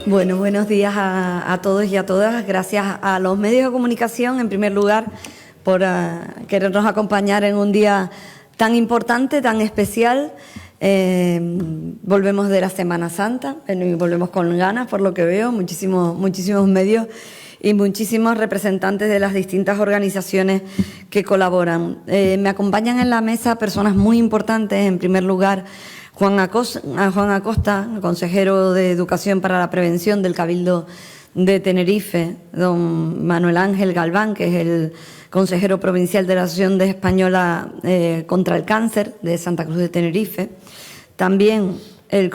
Bueno, buenos días a todos y a todas. Gracias a los medios de comunicación, en primer lugar, por querernos acompañar en un día tan importante, tan especial. Volvemos de la Semana Santa y volvemos con ganas, por lo que veo, muchísimos medios y muchísimos representantes de las distintas organizaciones que colaboran. Me acompañan en la mesa personas muy importantes, en primer lugar, Juan Acosta, consejero de Educación para la Prevención del Cabildo de Tenerife, don Manuel Ángel Galván, que es el consejero provincial de la Asociación Española contra el Cáncer de Santa Cruz de Tenerife, también el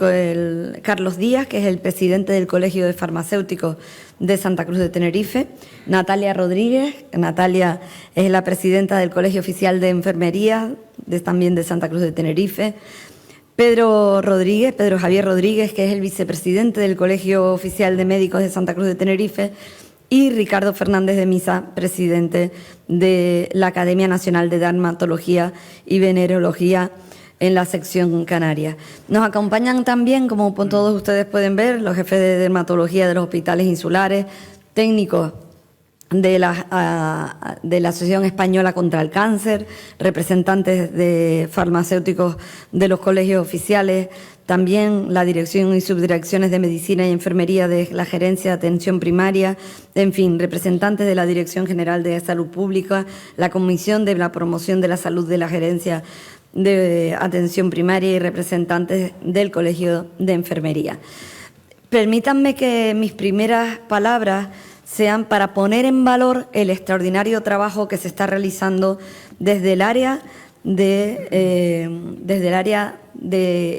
Carlos Díaz, que es el presidente del Colegio de Farmacéuticos de Santa Cruz de Tenerife, Natalia Rodríguez, Natalia es la presidenta del Colegio Oficial de Enfermería también de Santa Cruz de Tenerife, Pedro Javier Rodríguez, que es el vicepresidente del Colegio Oficial de Médicos de Santa Cruz de Tenerife, y Ricardo Fernández de Misa, presidente de la Academia Nacional de Dermatología y Venerología en la sección canaria. Nos acompañan también, como todos ustedes pueden ver, los jefes de dermatología de los hospitales insulares, técnicos de la Asociación Española contra el Cáncer, representantes de farmacéuticos de los colegios oficiales, también la dirección y subdirecciones de Medicina y Enfermería de la Gerencia de Atención Primaria, en fin, representantes de la Dirección General de Salud Pública, la Comisión de la Promoción de la Salud de la Gerencia de Atención Primaria y representantes del Colegio de Enfermería. Permítanme que mis primeras palabras sean para poner en valor el extraordinario trabajo que se está realizando desde el área de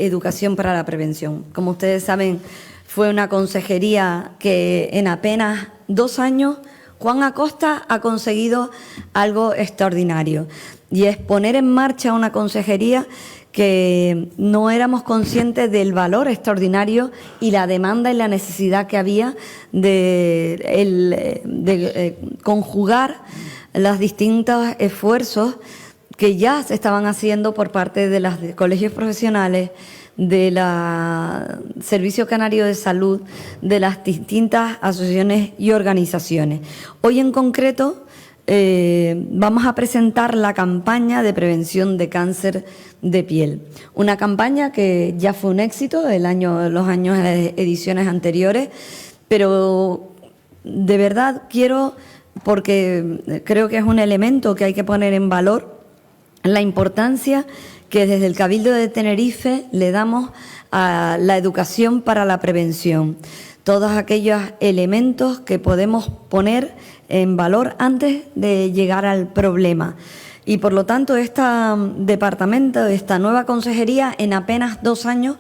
Educación para la Prevención. Como ustedes saben, fue una consejería que en apenas 2 años Juan Acosta ha conseguido algo extraordinario, y es poner en marcha una consejería que no éramos conscientes del valor extraordinario y la demanda y la necesidad que había de conjugar los distintos esfuerzos que ya se estaban haciendo por parte de los colegios profesionales, de la Servicio Canario de Salud, de las distintas asociaciones y organizaciones. Hoy en concreto vamos a presentar la campaña de prevención de cáncer de piel. Una campaña que ya fue un éxito los ediciones anteriores, pero de verdad porque creo que es un elemento que hay que poner en valor, la importancia que desde el Cabildo de Tenerife le damos a la educación para la prevención. Todos aquellos elementos que podemos poner en valor antes de llegar al problema. Y por lo tanto, este departamento, esta nueva consejería, en apenas 2 años,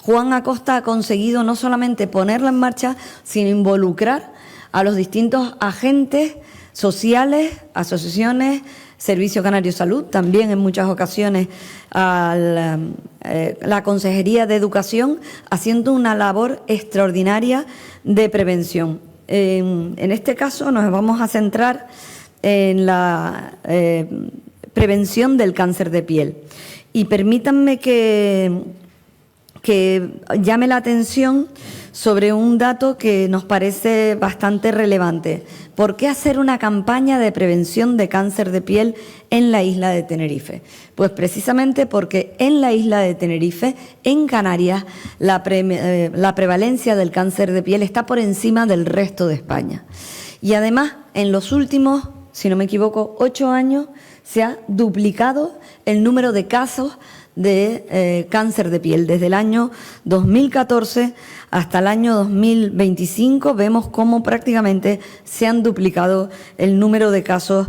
Juan Acosta ha conseguido no solamente ponerla en marcha, sino involucrar a los distintos agentes sociales, asociaciones, Servicio Canario de Salud, también en muchas ocasiones a la Consejería de Educación, haciendo una labor extraordinaria de prevención. En este caso nos vamos a centrar en la prevención del cáncer de piel. Y permítanme que llame la atención sobre un dato que nos parece bastante relevante. ¿Por qué hacer una campaña de prevención de cáncer de piel en la isla de Tenerife? Pues precisamente porque en la isla de Tenerife, en Canarias, la prevalencia del cáncer de piel está por encima del resto de España. Y además, en los últimos, si no me equivoco, 8 años, se ha duplicado el número de casos de cáncer de piel. Desde el año 2014 hasta el año 2025 vemos cómo prácticamente se han duplicado el número de casos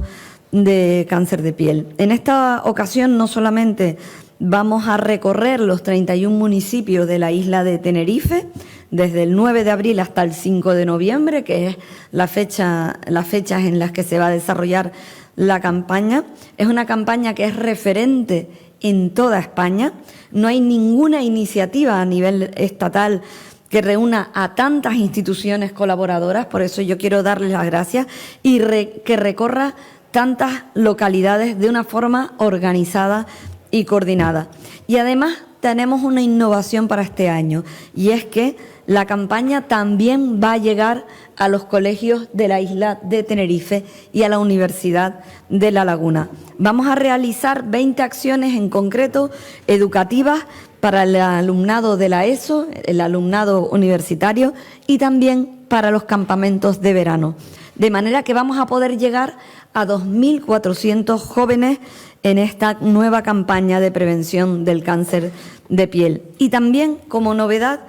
de cáncer de piel. En esta ocasión no solamente vamos a recorrer los 31 municipios de la isla de Tenerife, desde el 9 de abril hasta el 5 de noviembre, que es las fechas en las que se va a desarrollar la campaña. Es una campaña que es referente en toda España. No hay ninguna iniciativa a nivel estatal que reúna a tantas instituciones colaboradoras, por eso yo quiero darles las gracias, y que recorra tantas localidades de una forma organizada y coordinada. Y además tenemos una innovación para este año, y es que la campaña también va a llegar a los colegios de la isla de Tenerife y a la Universidad de La Laguna. Vamos a realizar 20 acciones en concreto educativas para el alumnado de la ESO, el alumnado universitario, y también para los campamentos de verano. De manera que vamos a poder llegar a 2.400 jóvenes en esta nueva campaña de prevención del cáncer de piel. Y también, como novedad,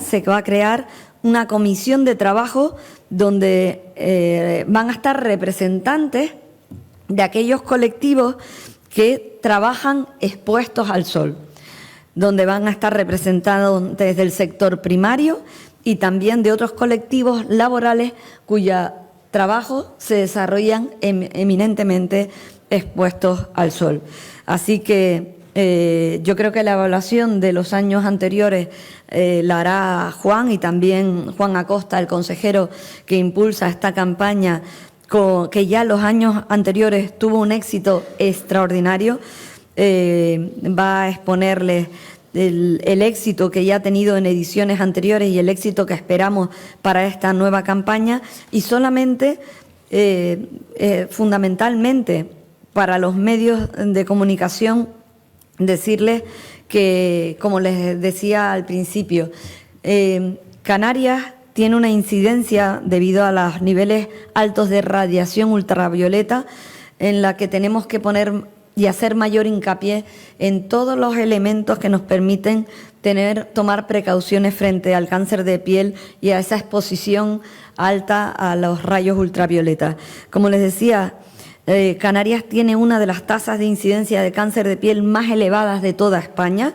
se va a crear una comisión de trabajo donde van a estar representantes de aquellos colectivos que trabajan expuestos al sol, donde van a estar representados desde el sector primario y también de otros colectivos laborales cuya trabajo se desarrollan eminentemente expuestos al sol. Así que yo creo que la evaluación de los años anteriores la hará Juan, y también Juan Acosta, el consejero que impulsa esta campaña, que ya los años anteriores tuvo un éxito extraordinario. Va a exponerles el éxito que ya ha tenido en ediciones anteriores y el éxito que esperamos para esta nueva campaña, y solamente, fundamentalmente, para los medios de comunicación, decirles que, como les decía al principio, Canarias tiene una incidencia debido a los niveles altos de radiación ultravioleta, en la que tenemos que poner y hacer mayor hincapié en todos los elementos que nos permiten tomar precauciones frente al cáncer de piel y a esa exposición alta a los rayos ultravioletas. Como les decía, Canarias tiene una de las tasas de incidencia de cáncer de piel más elevadas de toda España.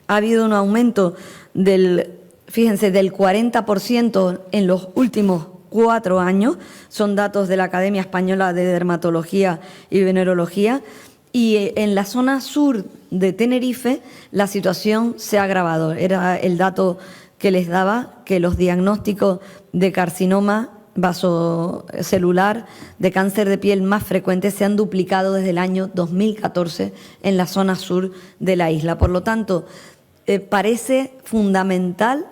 Ha habido un aumento del 40% en los últimos 4 años. Son datos de la Academia Española de Dermatología y Venerología. Y en la zona sur de Tenerife la situación se ha agravado. Era el dato que les daba, que los diagnósticos de carcinoma vasocelular, de cáncer de piel más frecuentes, se han duplicado desde el año 2014 en la zona sur de la isla. Por lo tanto, parece fundamental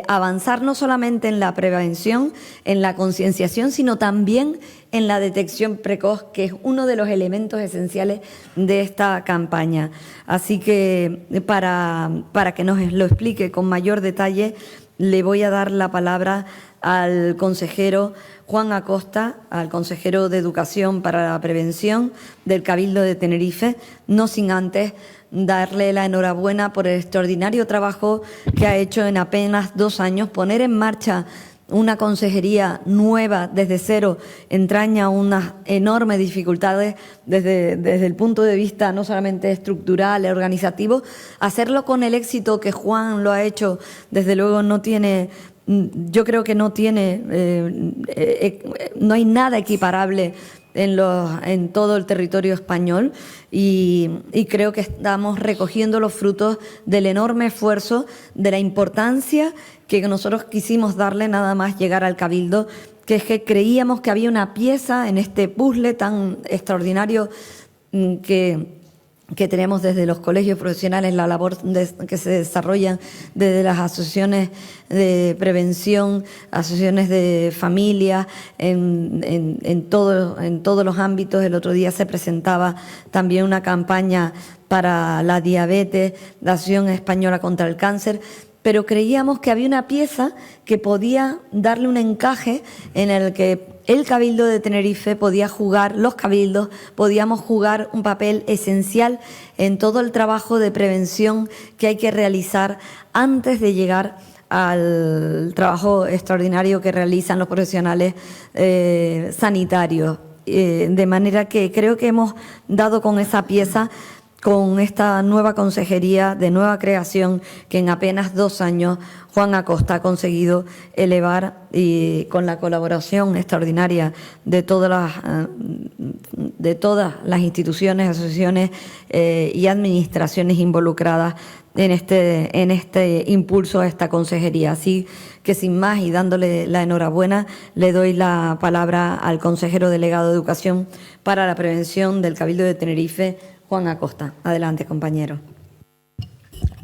avanzar no solamente en la prevención, en la concienciación, sino también en la detección precoz, que es uno de los elementos esenciales de esta campaña. Así que para que nos lo explique con mayor detalle, le voy a dar la palabra al consejero Juan Acosta, al consejero de Educación para la Prevención del Cabildo de Tenerife, no sin antes darle la enhorabuena por el extraordinario trabajo que ha hecho en apenas 2 años. Poner en marcha una consejería nueva desde cero entraña unas enormes dificultades desde el punto de vista no solamente estructural, organizativo. Hacerlo con el éxito que Juan lo ha hecho, desde luego yo creo que no hay nada equiparable en todo el territorio español, y creo que estamos recogiendo los frutos del enorme esfuerzo, de la importancia que nosotros quisimos darle nada más llegar al Cabildo, que es que creíamos que había una pieza en este puzzle tan extraordinario que tenemos desde los colegios profesionales, la labor que se desarrolla desde las asociaciones de prevención, asociaciones de familia, en todos los ámbitos. El otro día se presentaba también una campaña para la diabetes, la Asociación Española contra el Cáncer, pero creíamos que había una pieza que podía darle un encaje en el que el Cabildo de Tenerife los cabildos podíamos jugar un papel esencial en todo el trabajo de prevención que hay que realizar antes de llegar al trabajo extraordinario que realizan los profesionales sanitarios. De manera que creo que hemos dado con esa pieza, con esta nueva consejería de nueva creación, que en apenas 2 años Juan Acosta ha conseguido elevar, y con la colaboración extraordinaria de todas las instituciones, asociaciones y administraciones involucradas en este impulso a esta consejería. Así que, sin más, y dándole la enhorabuena, le doy la palabra al consejero delegado de Educación para la Prevención del Cabildo de Tenerife, Juan Acosta. Adelante, compañero.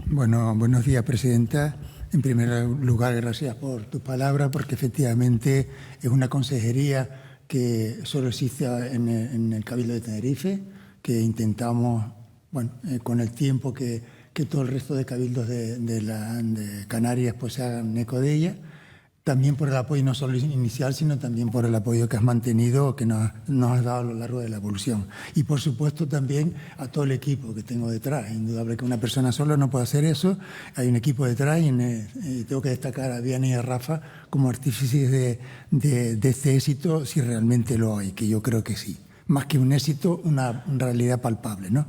Bueno, buenos días, presidenta. En primer lugar, gracias por tu palabra, porque efectivamente es una consejería que solo existe en el Cabildo de Tenerife, que intentamos, bueno, con el tiempo que todo el resto de cabildos de Canarias pues se hagan eco de ella. También por el apoyo no solo inicial, sino también por el apoyo que has mantenido, que nos has dado a lo largo de la evolución. Y por supuesto también a todo el equipo que tengo detrás. Es indudable que una persona sola no puede hacer eso. Hay un equipo detrás y tengo que destacar a Diana y a Rafa como artífices de este éxito, si realmente lo hay, que yo creo que sí. Más que un éxito, una realidad palpable, ¿no?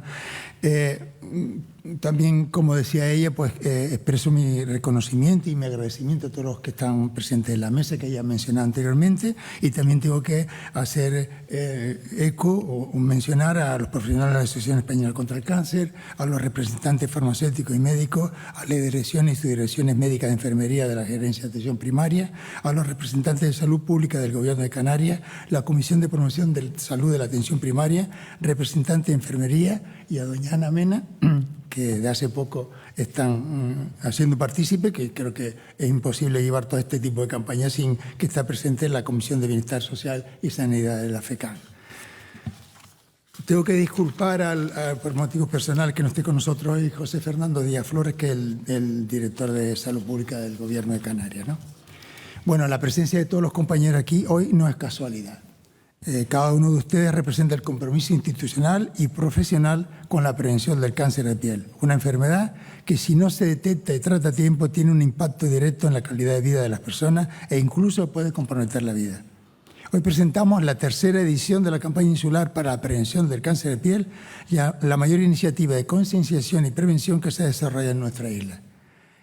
También, como decía ella, pues expreso mi reconocimiento y mi agradecimiento a todos los que están presentes en la mesa, que ella mencionado anteriormente, y también tengo que hacer eco o mencionar a los profesionales de la Asociación Española contra el Cáncer, a los representantes farmacéuticos y médicos, a las direcciones y subdirecciones médicas de enfermería de la Gerencia de Atención Primaria, a los representantes de Salud Pública del Gobierno de Canarias, la Comisión de Promoción de Salud de la Atención Primaria, representante de enfermería, y a doña Ana Mena, que de hace poco están haciendo partícipe, que creo que es imposible llevar todo este tipo de campañas sin que esté presente en la Comisión de Bienestar Social y Sanidad de la FECAN. Tengo que disculpar por motivos personales que no esté con nosotros hoy José Fernando Díaz Flores, que es el director de Salud Pública del Gobierno de Canarias, ¿no? Bueno, la presencia de todos los compañeros aquí hoy no es casualidad. Cada uno de ustedes representa el compromiso institucional y profesional con la prevención del cáncer de piel, una enfermedad que si no se detecta y trata a tiempo tiene un impacto directo en la calidad de vida de las personas e incluso puede comprometer la vida. Hoy presentamos la tercera edición de la campaña insular para la prevención del cáncer de piel, la mayor iniciativa de concienciación y prevención que se desarrolla en nuestra isla.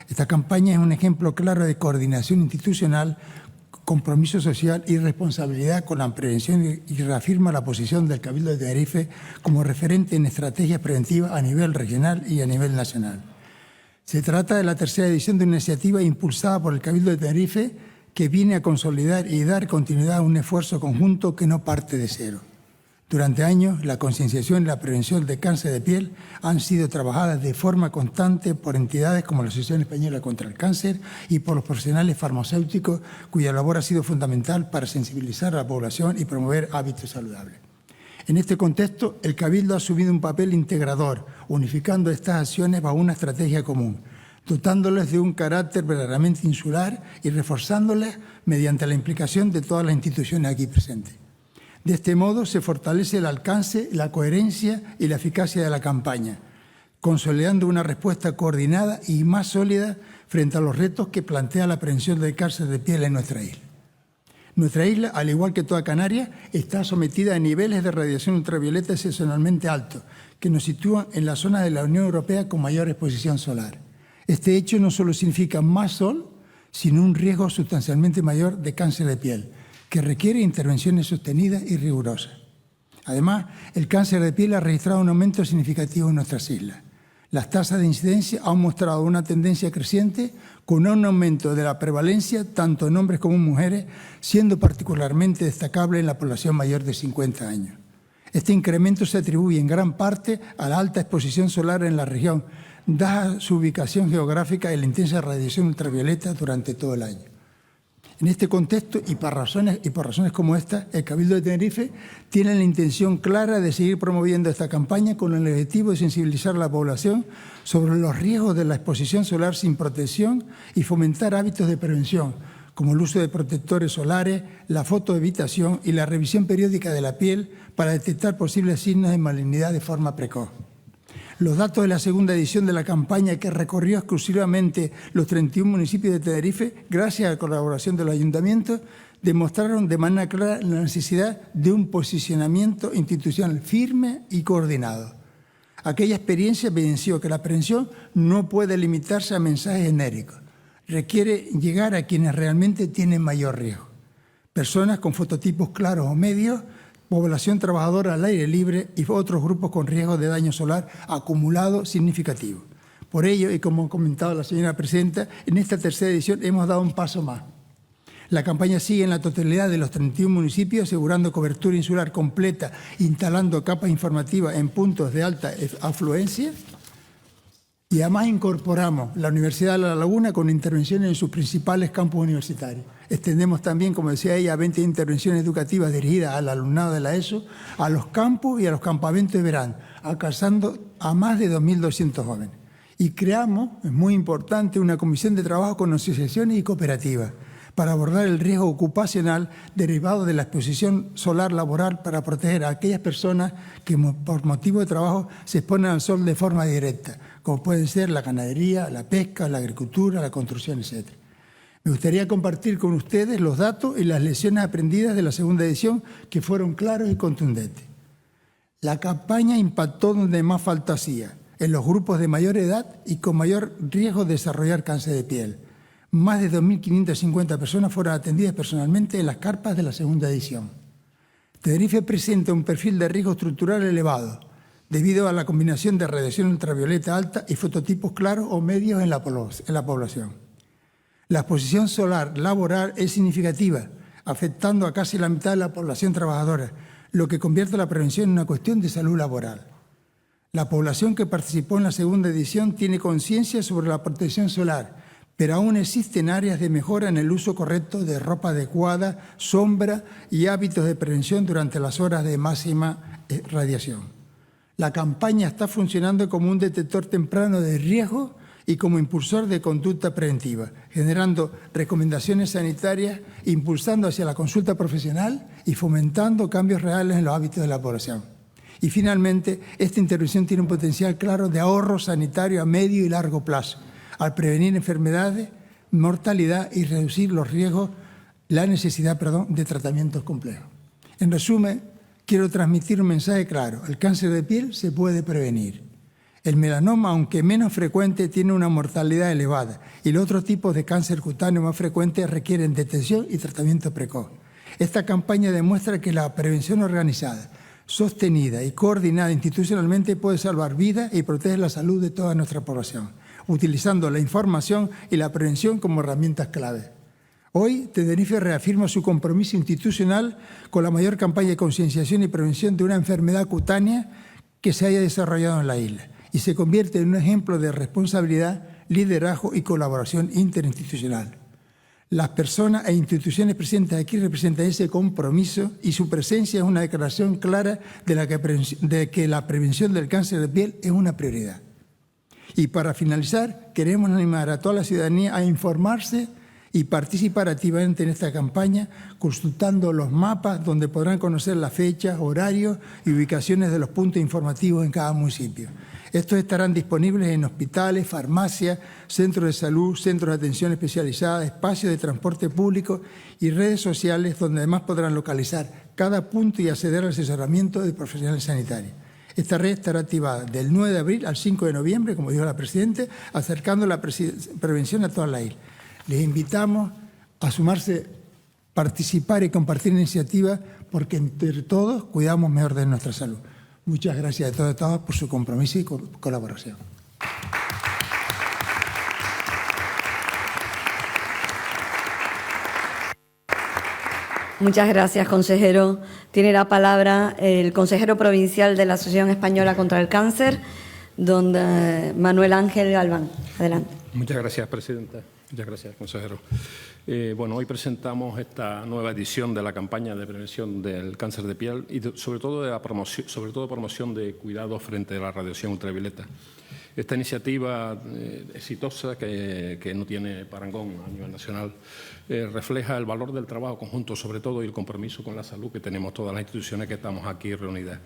Esta campaña es un ejemplo claro de coordinación institucional, compromiso social y responsabilidad con la prevención y reafirma la posición del Cabildo de Tenerife como referente en estrategias preventivas a nivel regional y a nivel nacional. Se trata de la tercera edición de una iniciativa impulsada por el Cabildo de Tenerife que viene a consolidar y dar continuidad a un esfuerzo conjunto que no parte de cero. Durante años, la concienciación y la prevención del cáncer de piel han sido trabajadas de forma constante por entidades como la Asociación Española contra el Cáncer y por los profesionales farmacéuticos, cuya labor ha sido fundamental para sensibilizar a la población y promover hábitos saludables. En este contexto, el Cabildo ha asumido un papel integrador, unificando estas acciones bajo una estrategia común, dotándoles de un carácter verdaderamente insular y reforzándolas mediante la implicación de todas las instituciones aquí presentes. De este modo se fortalece el alcance, la coherencia y la eficacia de la campaña, consolidando una respuesta coordinada y más sólida frente a los retos que plantea la prevención del cáncer de piel en nuestra isla. Nuestra isla, al igual que toda Canarias, está sometida a niveles de radiación ultravioleta excepcionalmente altos, que nos sitúan en la zona de la Unión Europea con mayor exposición solar. Este hecho no solo significa más sol, sino un riesgo sustancialmente mayor de cáncer de piel, que requiere intervenciones sostenidas y rigurosas. Además, el cáncer de piel ha registrado un aumento significativo en nuestras islas. Las tasas de incidencia han mostrado una tendencia creciente con un aumento de la prevalencia tanto en hombres como en mujeres, siendo particularmente destacable en la población mayor de 50 años. Este incremento se atribuye en gran parte a la alta exposición solar en la región, dada su ubicación geográfica y la intensa radiación ultravioleta durante todo el año. En este contexto y por razones como esta, el Cabildo de Tenerife tiene la intención clara de seguir promoviendo esta campaña con el objetivo de sensibilizar a la población sobre los riesgos de la exposición solar sin protección y fomentar hábitos de prevención, como el uso de protectores solares, la fotoevitación y la revisión periódica de la piel para detectar posibles signos de malignidad de forma precoz. Los datos de la segunda edición de la campaña, que recorrió exclusivamente los 31 municipios de Tenerife, gracias a la colaboración de los ayuntamientos, demostraron de manera clara la necesidad de un posicionamiento institucional firme y coordinado. Aquella experiencia evidenció que la prevención no puede limitarse a mensajes genéricos, requiere llegar a quienes realmente tienen mayor riesgo. Personas con fototipos claros o medios, población trabajadora al aire libre y otros grupos con riesgo de daño solar acumulado significativo. Por ello, y como ha comentado la señora presidenta, en esta tercera edición hemos dado un paso más. La campaña sigue en la totalidad de los 31 municipios, asegurando cobertura insular completa, instalando capas informativas en puntos de alta afluencia. Y además incorporamos la Universidad de La Laguna con intervenciones en sus principales campus universitarios. Extendemos también, como decía ella, 20 intervenciones educativas dirigidas al alumnado de la ESO, a los campus y a los campamentos de verano, alcanzando a más de 2.200 jóvenes. Y creamos, es muy importante, una comisión de trabajo con asociaciones y cooperativas para abordar el riesgo ocupacional derivado de la exposición solar laboral para proteger a aquellas personas que por motivo de trabajo se exponen al sol de forma directa, como pueden ser la ganadería, la pesca, la agricultura, la construcción, etc. Me gustaría compartir con ustedes los datos y las lecciones aprendidas de la segunda edición, que fueron claros y contundentes. La campaña impactó donde más falta hacía, en los grupos de mayor edad y con mayor riesgo de desarrollar cáncer de piel. Más de 2.550 personas fueron atendidas personalmente en las carpas de la segunda edición. Tenerife presenta un perfil de riesgo estructural elevado, debido a la combinación de radiación ultravioleta alta y fototipos claros o medios en la población. La exposición solar laboral es significativa, afectando a casi la mitad de la población trabajadora, lo que convierte la prevención en una cuestión de salud laboral. La población que participó en la segunda edición tiene conciencia sobre la protección solar, pero aún existen áreas de mejora en el uso correcto de ropa adecuada, sombra y hábitos de prevención durante las horas de máxima radiación. La campaña está funcionando como un detector temprano de riesgo y como impulsor de conducta preventiva, generando recomendaciones sanitarias, impulsando hacia la consulta profesional y fomentando cambios reales en los hábitos de la población. Y finalmente, esta intervención tiene un potencial claro de ahorro sanitario a medio y largo plazo, al prevenir enfermedades, mortalidad y reducir los riesgos, la necesidad de tratamientos complejos. En resumen, quiero transmitir un mensaje claro. El cáncer de piel se puede prevenir. El melanoma, aunque menos frecuente, tiene una mortalidad elevada y los otros tipos de cáncer cutáneo más frecuentes requieren detección y tratamiento precoz. Esta campaña demuestra que la prevención organizada, sostenida y coordinada institucionalmente puede salvar vidas y proteger la salud de toda nuestra población, utilizando la información y la prevención como herramientas clave. Hoy, Tenerife reafirma su compromiso institucional con la mayor campaña de concienciación y prevención de una enfermedad cutánea que se haya desarrollado en la isla y se convierte en un ejemplo de responsabilidad, liderazgo y colaboración interinstitucional. Las personas e instituciones presentes aquí representan ese compromiso y su presencia es una declaración clara de que la prevención del cáncer de piel es una prioridad. Y para finalizar, queremos animar a toda la ciudadanía a informarse y participar activamente en esta campaña, consultando los mapas donde podrán conocer las fechas, horarios y ubicaciones de los puntos informativos en cada municipio. Estos estarán disponibles en hospitales, farmacias, centros de salud, centros de atención especializada, espacios de transporte público y redes sociales donde además podrán localizar cada punto y acceder al asesoramiento de profesionales sanitarios. Esta red estará activada del 9 de abril al 5 de noviembre, como dijo la Presidenta, acercando la prevención a toda la isla. Les invitamos a sumarse, participar y compartir iniciativas porque entre todos cuidamos mejor de nuestra salud. Muchas gracias a todos y todas por su compromiso y colaboración. Muchas gracias, consejero. Tiene la palabra el consejero provincial de la Asociación Española contra el Cáncer, don Manuel Ángel Galván. Adelante. Muchas gracias, presidenta. Muchas gracias, consejero. Hoy presentamos esta nueva edición de la campaña de prevención del cáncer de piel y sobre todo promoción de cuidados frente a la radiación ultravioleta. Esta iniciativa exitosa que no tiene parangón a nivel nacional refleja el valor del trabajo conjunto, sobre todo, y el compromiso con la salud que tenemos todas las instituciones que estamos aquí reunidas.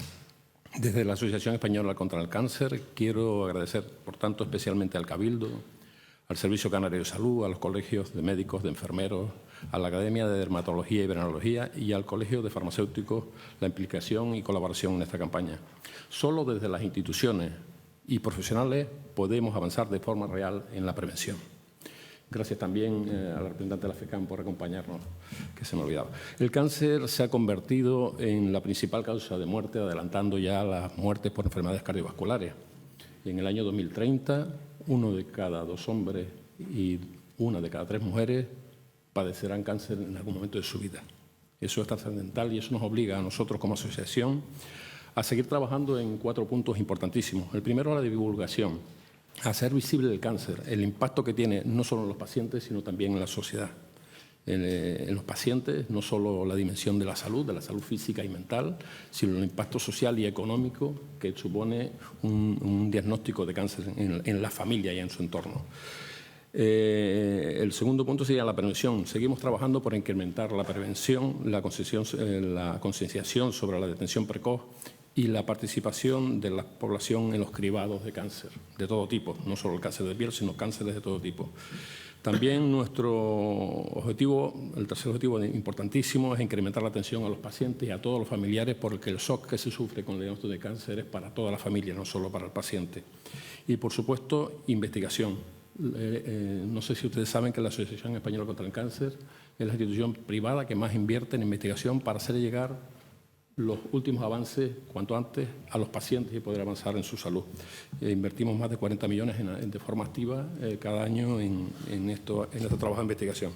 Desde la Asociación Española contra el Cáncer quiero agradecer, por tanto, especialmente al Cabildo, al Servicio Canario de Salud, a los colegios de médicos, de enfermeros, a la Academia de Dermatología y Venenología y al Colegio de Farmacéuticos la implicación y colaboración en esta campaña. Solo desde las instituciones y profesionales podemos avanzar de forma real en la prevención. Gracias también a la representante de la FECAM por acompañarnos, que se me olvidaba. El cáncer se ha convertido en la principal causa de muerte, adelantando ya las muertes por enfermedades cardiovasculares. Y en el año 2030, 1 de cada 2 hombres y 1 de cada 3 mujeres padecerán cáncer en algún momento de su vida. Eso es trascendental y eso nos obliga a nosotros como asociación a seguir trabajando en 4 puntos importantísimos. El primero, la divulgación, hacer visible el cáncer, el impacto que tiene no solo en los pacientes, sino también en la sociedad. En los pacientes, no solo la dimensión de la salud física y mental, sino el impacto social y económico que supone un diagnóstico de cáncer en la familia y en su entorno. El segundo punto sería la prevención. Seguimos trabajando por incrementar la prevención, la concienciación sobre la detención precoz y la participación de la población en los cribados de cáncer de todo tipo, no solo el cáncer de piel, sino cánceres de todo tipo. También nuestro objetivo, el tercer objetivo importantísimo, es incrementar la atención a los pacientes y a todos los familiares, porque el shock que se sufre con el diagnóstico de cáncer es para toda la familia, no solo para el paciente. Y, por supuesto, investigación. No sé si ustedes saben que la Asociación Española contra el Cáncer es la institución privada que más invierte en investigación para hacer llegar los últimos avances cuanto antes a los pacientes y poder avanzar en su salud. Invertimos más de 40 millones de forma activa cada año en este trabajo de investigación.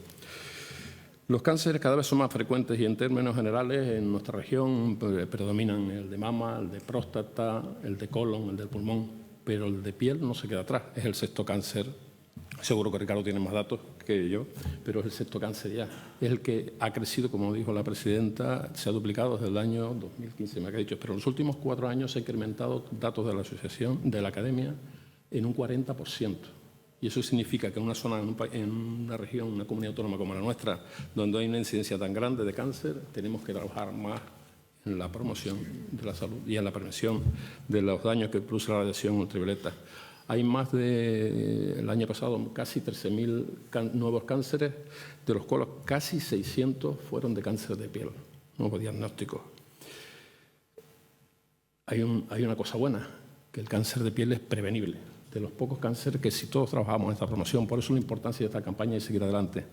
Los cánceres cada vez son más frecuentes y en términos generales en nuestra región predominan el de mama, el de próstata, el de colon, el del pulmón, pero el de piel no se queda atrás, es el 6º cáncer. Seguro que Ricardo tiene más datos que yo, pero es el 6º cáncer ya. Es el que ha crecido, como dijo la presidenta, se ha duplicado desde el año 2015, me ha dicho, pero en los últimos 4 años se han incrementado datos de la asociación, de la academia, en un 40%. Y eso significa que en una zona, en una región, una comunidad autónoma como la nuestra, donde hay una incidencia tan grande de cáncer, tenemos que trabajar más en la promoción de la salud y en la prevención de los daños que produce la radiación ultravioleta. Hay más el año pasado, casi 13.000 nuevos cánceres, de los cuales casi 600 fueron de cáncer de piel, nuevo diagnóstico. Hay una cosa buena, que el cáncer de piel es prevenible, de los pocos cánceres que si todos trabajamos en esta promoción, por eso la importancia de esta campaña y seguir adelante,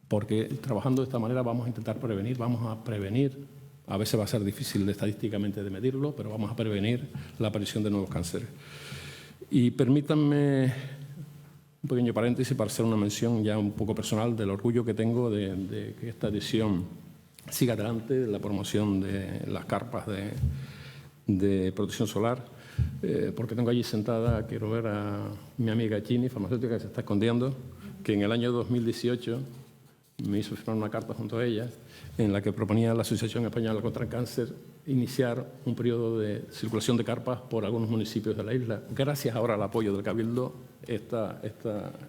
porque trabajando de esta manera vamos a intentar prevenir, a veces va a ser difícil estadísticamente de medirlo, pero vamos a prevenir la aparición de nuevos cánceres. Y permítanme un pequeño paréntesis para hacer una mención ya un poco personal del orgullo que tengo de que esta edición siga adelante, de la promoción de las carpas de protección solar, porque tengo allí sentada, quiero ver a mi amiga Chini, farmacéutica, que se está escondiendo, que en el año 2018 me hizo firmar una carta junto a ella en la que proponía a la Asociación Española contra el Cáncer iniciar un periodo de circulación de carpas por algunos municipios de la isla. Gracias ahora al apoyo del Cabildo, esta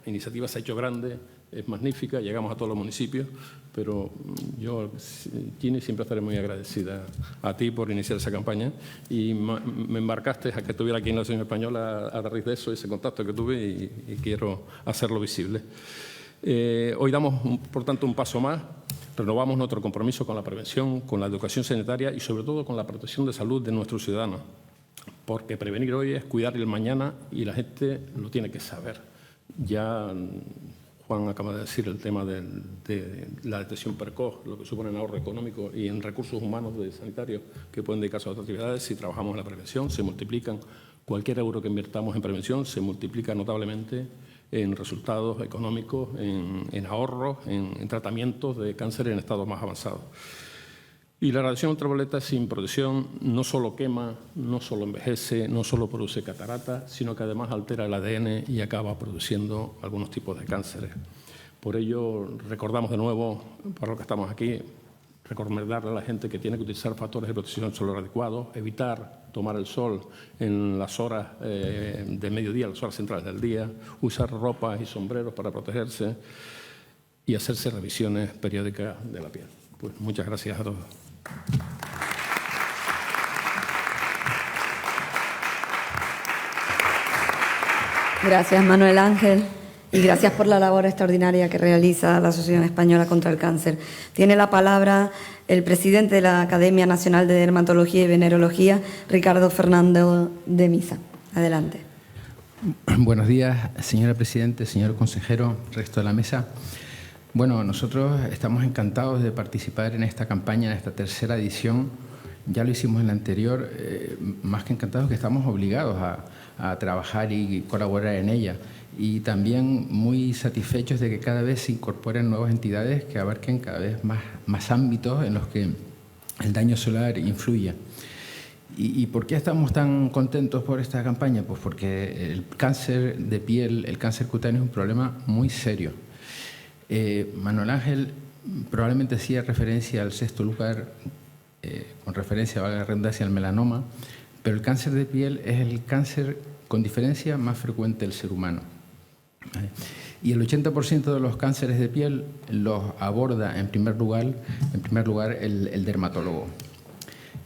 iniciativa se ha hecho grande, es magnífica, llegamos a todos los municipios, pero yo, Gini, siempre estaré muy agradecida a ti por iniciar esa campaña y me embarcaste a que estuviera aquí en la Asociación Española a raíz de eso, ese contacto que tuve y quiero hacerlo visible. Hoy damos, por tanto, un paso más. Renovamos nuestro compromiso con la prevención, con la educación sanitaria y, sobre todo, con la protección de salud de nuestros ciudadanos. Porque prevenir hoy es cuidar el mañana y la gente lo tiene que saber. Ya Juan acaba de decir el tema de la detección precoz, lo que supone en ahorro económico y en recursos humanos de sanitarios que pueden dedicarse a otras actividades. Si trabajamos en la prevención, se multiplican. Cualquier euro que invirtamos en prevención se multiplica notablemente en resultados económicos, en ahorros, en tratamientos de cáncer en estados más avanzados. Y la radiación ultravioleta sin protección no solo quema, no solo envejece, no solo produce catarata, sino que además altera el ADN y acaba produciendo algunos tipos de cánceres. Por ello, recordamos de nuevo, para lo que estamos aquí, recordarle a la gente que tiene que utilizar factores de protección solar adecuados, evitar tomar el sol en las horas de mediodía, las horas centrales del día, usar ropas y sombreros para protegerse y hacerse revisiones periódicas de la piel. Pues muchas gracias a todos. Gracias, Manuel Ángel. Y gracias por la labor extraordinaria que realiza la Asociación Española contra el Cáncer. Tiene la palabra el presidente de la Academia Nacional de Dermatología y Venerología, Ricardo Fernando de Misa. Adelante. Buenos días, señora presidente, señor consejero, resto de la mesa. Bueno, nosotros estamos encantados de participar en esta campaña, en esta tercera edición, Ya lo hicimos en la anterior, más que encantados que estamos obligados a trabajar y colaborar en ella. Y también muy satisfechos de que cada vez se incorporen nuevas entidades que abarquen cada vez más ámbitos en los que el daño solar influye. ¿Y por qué estamos tan contentos por esta campaña? Pues porque el cáncer de piel, el cáncer cutáneo es un problema muy serio. Manuel Ángel probablemente hacía referencia al sexto lugar, con referencia, valga la redundancia, al melanoma, pero el cáncer de piel es el cáncer con diferencia más frecuente del ser humano. Y el 80% de los cánceres de piel los aborda en primer lugar el dermatólogo.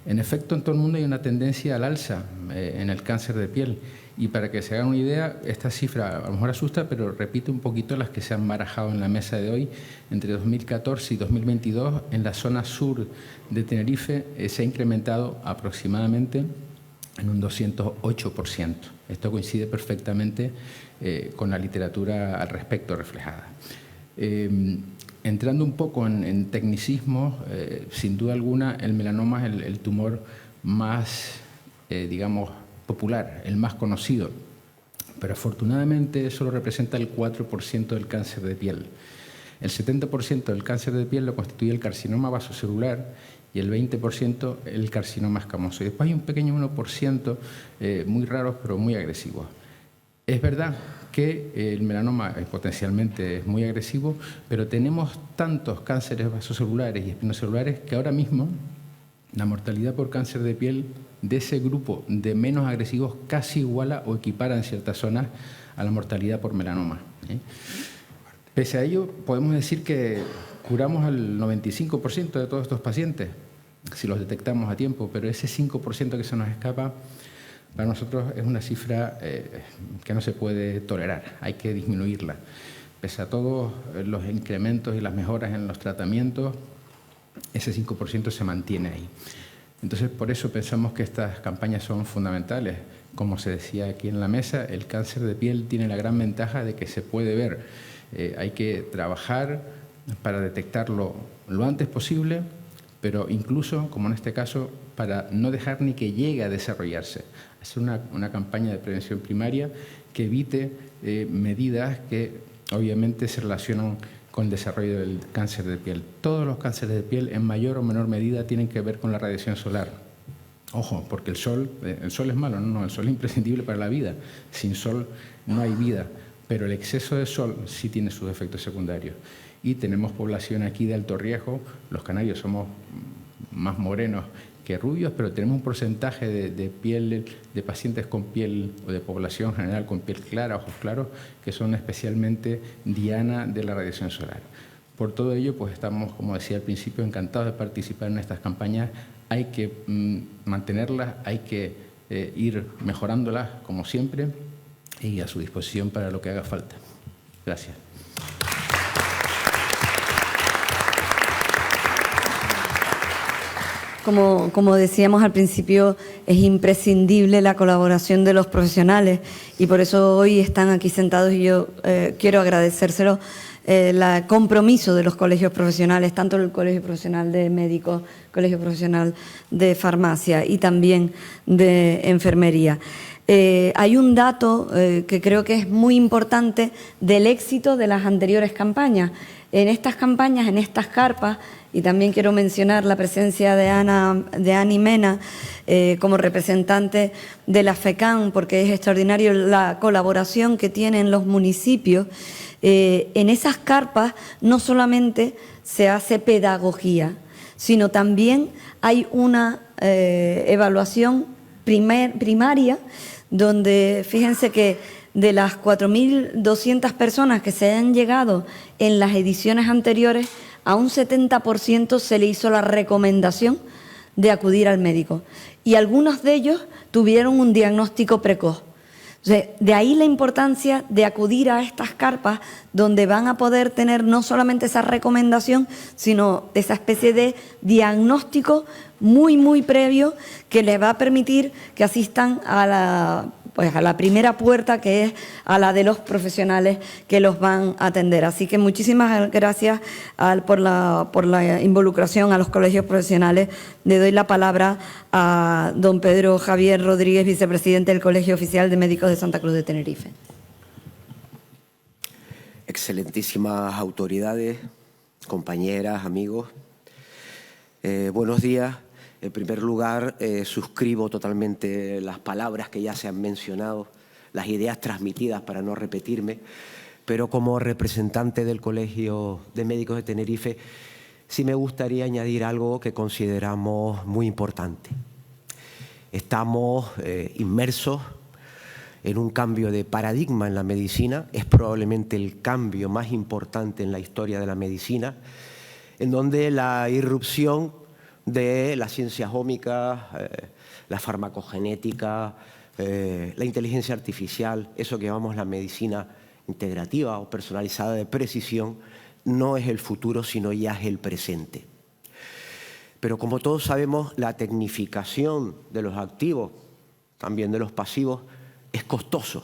En efecto, en todo el mundo hay una tendencia al alza en el cáncer de piel. Y para que se hagan una idea, esta cifra a lo mejor asusta, pero repite un poquito las que se han barajado en la mesa de hoy. Entre 2014 y 2022, en la zona sur de Tenerife se ha incrementado aproximadamente en un 208%. Esto coincide perfectamente con la literatura al respecto reflejada. Entrando un poco en tecnicismos, sin duda alguna el melanoma es el tumor más, digamos, popular, el más conocido, pero afortunadamente solo representa el 4% del cáncer de piel. El 70% del cáncer de piel lo constituye el carcinoma vasocelular y el 20% el carcinoma escamoso. Y después hay un pequeño 1% muy raros pero muy agresivos. Es verdad que el melanoma potencialmente es muy agresivo, pero tenemos tantos cánceres vasocelulares y espinocelulares que ahora mismo la mortalidad por cáncer de piel de ese grupo de menos agresivos casi iguala o equipara en ciertas zonas a la mortalidad por melanoma. Pese a ello, podemos decir que curamos al 95% de todos estos pacientes, si los detectamos a tiempo, pero ese 5% que se nos escapa, para nosotros es una cifra que no se puede tolerar, hay que disminuirla. Pese a todos los incrementos y las mejoras en los tratamientos, ese 5% se mantiene ahí. Entonces, por eso pensamos que estas campañas son fundamentales. Como se decía aquí en la mesa, el cáncer de piel tiene la gran ventaja de que se puede ver. Hay que trabajar para detectarlo lo antes posible, pero incluso, como en este caso, para no dejar ni que llegue a desarrollarse. Hacer una campaña de prevención primaria que evite medidas que obviamente se relacionan con el desarrollo del cáncer de piel. Todos los cánceres de piel, en mayor o menor medida, tienen que ver con la radiación solar. Ojo, porque el sol es malo, no, el sol es imprescindible para la vida. Sin sol no hay vida, pero el exceso de sol sí tiene sus efectos secundarios. Y tenemos población aquí de alto riesgo, los canarios somos más morenos que rubios, pero tenemos un porcentaje de piel, de pacientes con piel, o de población general con piel clara, ojos claros, que son especialmente diana de la radiación solar. Por todo ello, pues estamos, como decía al principio, encantados de participar en estas campañas. Hay que mantenerlas, hay que ir mejorándolas, como siempre, y a su disposición para lo que haga falta. Gracias. Como decíamos al principio, es imprescindible la colaboración de los profesionales y por eso hoy están aquí sentados y yo quiero agradecérselo, el compromiso de los colegios profesionales, tanto el Colegio Profesional de Médicos, Colegio Profesional de Farmacia y también de Enfermería. Hay un dato que creo que es muy importante del éxito de las anteriores campañas. En estas campañas, en estas carpas, y también quiero mencionar la presencia de Ani Mena como representante de la FECAN, porque es extraordinario la colaboración que tienen los municipios. En esas carpas no solamente se hace pedagogía, sino también hay una evaluación primaria, donde fíjense que de las 4.200 personas que se han llegado en las ediciones anteriores, a un 70% se le hizo la recomendación de acudir al médico y algunos de ellos tuvieron un diagnóstico precoz. Entonces, de ahí la importancia de acudir a estas carpas donde van a poder tener no solamente esa recomendación, sino esa especie de diagnóstico muy, muy previo que les va a permitir que asistan a pues a la primera puerta, que es a la de los profesionales que los van a atender. Así que muchísimas gracias por la involucración a los colegios profesionales. Le doy la palabra a don Pedro Javier Rodríguez, vicepresidente del Colegio Oficial de Médicos de Santa Cruz de Tenerife. Excelentísimas autoridades, compañeras, amigos, buenos días. En primer lugar, suscribo totalmente las palabras que ya se han mencionado, las ideas transmitidas para no repetirme, pero como representante del Colegio de Médicos de Tenerife, sí me gustaría añadir algo que consideramos muy importante. Estamos inmersos en un cambio de paradigma en la medicina, es probablemente el cambio más importante en la historia de la medicina, en donde la irrupción de las ciencias ómicas, la farmacogenética, la inteligencia artificial, eso que llamamos la medicina integrativa o personalizada de precisión, no es el futuro, sino ya es el presente. Pero como todos sabemos, la tecnificación de los activos, también de los pasivos, es costoso.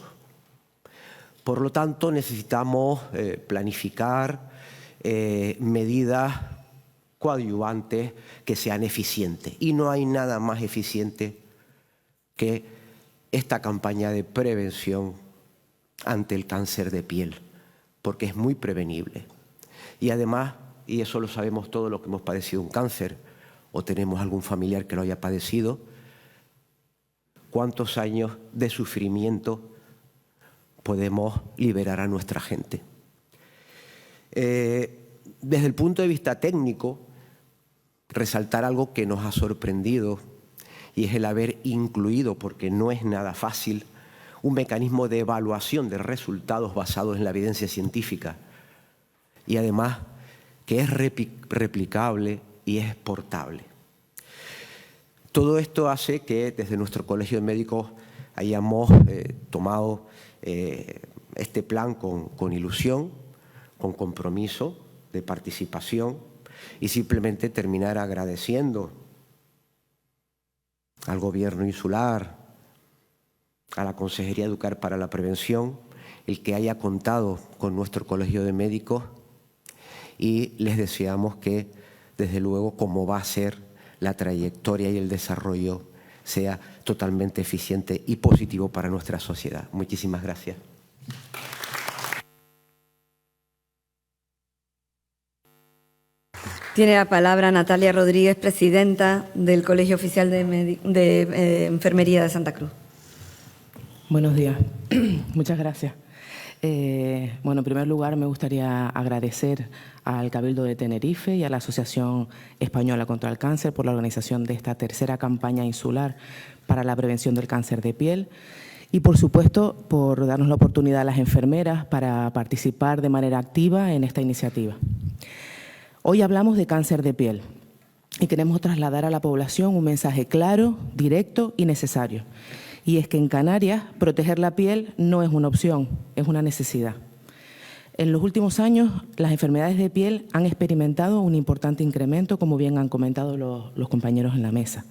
Por lo tanto, necesitamos planificar medidas coadyuvantes que sean eficientes. Y no hay nada más eficiente que esta campaña de prevención ante el cáncer de piel, porque es muy prevenible. Y además, y eso lo sabemos todos los que hemos padecido un cáncer o tenemos algún familiar que lo haya padecido, cuántos años de sufrimiento podemos liberar a nuestra gente. Desde el punto de vista técnico, resaltar algo que nos ha sorprendido y es el haber incluido, porque no es nada fácil, un mecanismo de evaluación de resultados basados en la evidencia científica y además que es replicable y es portable. Todo esto hace que desde nuestro Colegio de Médicos hayamos tomado este plan con ilusión, con compromiso de participación y simplemente terminar agradeciendo al Gobierno insular, a la Consejería Educar para la Prevención, el que haya contado con nuestro Colegio de Médicos y les deseamos que, desde luego, como va a ser la trayectoria y el desarrollo, sea totalmente eficiente y positivo para nuestra sociedad. Muchísimas gracias. Tiene la palabra Natalia Rodríguez, presidenta del Colegio Oficial de Enfermería de Santa Cruz. Buenos días. Muchas gracias. Bueno, en primer lugar me gustaría agradecer al Cabildo de Tenerife y a la Asociación Española contra el Cáncer por la organización de esta tercera campaña insular para la prevención del cáncer de piel y, por supuesto, por darnos la oportunidad a las enfermeras para participar de manera activa en esta iniciativa. Hoy hablamos de cáncer de piel y queremos trasladar a la población un mensaje claro, directo y necesario. Y es que en Canarias proteger la piel no es una opción, es una necesidad. En los últimos años, las enfermedades de piel han experimentado un importante incremento, como bien han comentado los compañeros en la mesa,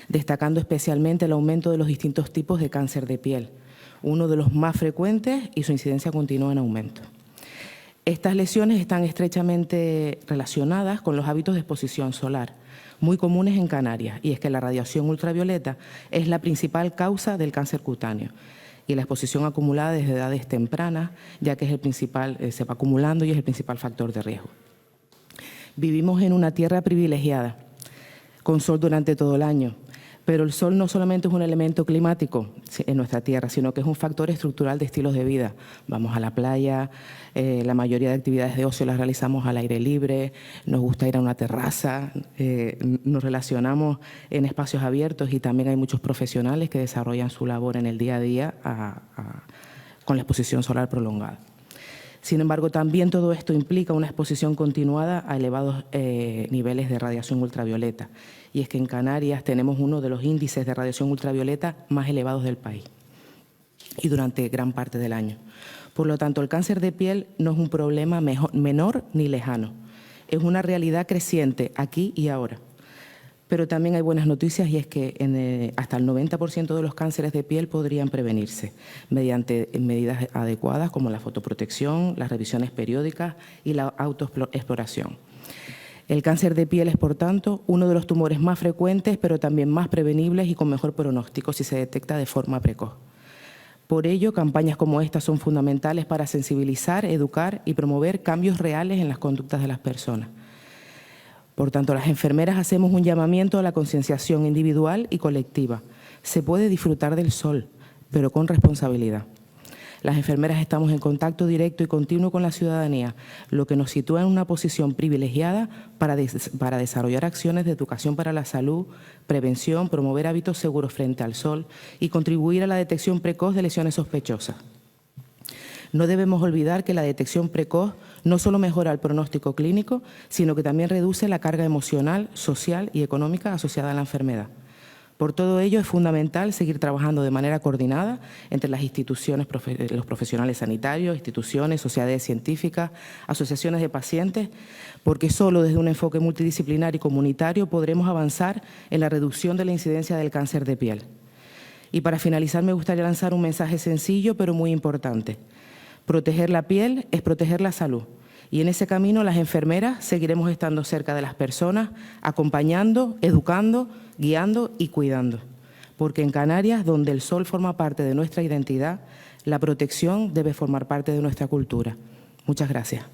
destacando especialmente el aumento de los distintos tipos de cáncer de piel, uno de los más frecuentes y su incidencia continúa en aumento. Estas lesiones están estrechamente relacionadas con los hábitos de exposición solar, muy comunes en Canarias, y es que la radiación ultravioleta es la principal causa del cáncer cutáneo y la exposición acumulada desde edades tempranas, ya que es el principal, se va acumulando y es el principal factor de riesgo. Vivimos en una tierra privilegiada, con sol durante todo el año, pero el sol no solamente es un elemento climático en nuestra tierra, sino que es un factor estructural de estilos de vida. Vamos a la playa, la mayoría de actividades de ocio las realizamos al aire libre, nos gusta ir a una terraza, nos relacionamos en espacios abiertos y también hay muchos profesionales que desarrollan su labor en el día a día con la exposición solar prolongada. Sin embargo, también todo esto implica una exposición continuada a elevados niveles de radiación ultravioleta. Y es que en Canarias tenemos uno de los índices de radiación ultravioleta más elevados del país y durante gran parte del año. Por lo tanto, el cáncer de piel no es un problema menor ni lejano. Es una realidad creciente aquí y ahora. Pero también hay buenas noticias y es que hasta el 90% de los cánceres de piel podrían prevenirse mediante medidas adecuadas como la fotoprotección, las revisiones periódicas y la autoexploración. El cáncer de piel es, por tanto, uno de los tumores más frecuentes, pero también más prevenibles y con mejor pronóstico si se detecta de forma precoz. Por ello, campañas como esta son fundamentales para sensibilizar, educar y promover cambios reales en las conductas de las personas. Por tanto, las enfermeras hacemos un llamamiento a la concienciación individual y colectiva. Se puede disfrutar del sol, pero con responsabilidad. Las enfermeras estamos en contacto directo y continuo con la ciudadanía, lo que nos sitúa en una posición privilegiada para desarrollar acciones de educación para la salud, prevención, promover hábitos seguros frente al sol y contribuir a la detección precoz de lesiones sospechosas. No debemos olvidar que la detección precoz no solo mejora el pronóstico clínico, sino que también reduce la carga emocional, social y económica asociada a la enfermedad. Por todo ello, es fundamental seguir trabajando de manera coordinada entre las instituciones, los profesionales sanitarios, instituciones, sociedades científicas, asociaciones de pacientes, porque solo desde un enfoque multidisciplinar y comunitario podremos avanzar en la reducción de la incidencia del cáncer de piel. Y para finalizar, me gustaría lanzar un mensaje sencillo pero muy importante. Proteger la piel es proteger la salud. Y en ese camino las enfermeras seguiremos estando cerca de las personas, acompañando, educando, guiando y cuidando. Porque en Canarias, donde el sol forma parte de nuestra identidad, la protección debe formar parte de nuestra cultura. Muchas gracias.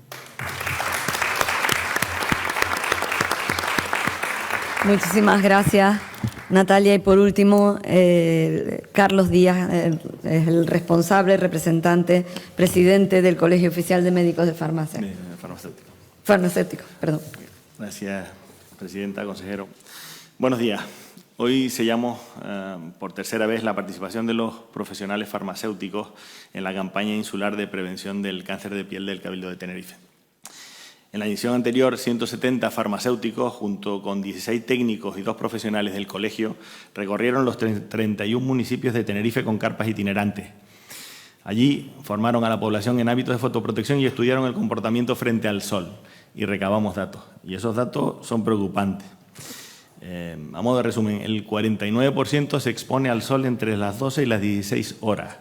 Muchísimas gracias, Natalia. Y por último, Carlos Díaz es el responsable, representante, presidente del Colegio Oficial de Médicos de Farmacia. Farmacéuticos, perdón. Gracias, presidenta, consejero. Buenos días. Hoy sellamos por tercera vez la participación de los profesionales farmacéuticos en la campaña insular de prevención del cáncer de piel del Cabildo de Tenerife. En la edición anterior, 170 farmacéuticos, junto con 16 técnicos y 2 profesionales del colegio, recorrieron los 31 municipios de Tenerife con carpas itinerantes. Allí formaron a la población en hábitos de fotoprotección y estudiaron el comportamiento frente al sol y recabamos datos. Y esos datos son preocupantes. A modo de resumen, el 49% se expone al sol entre las 12 y las 16 horas.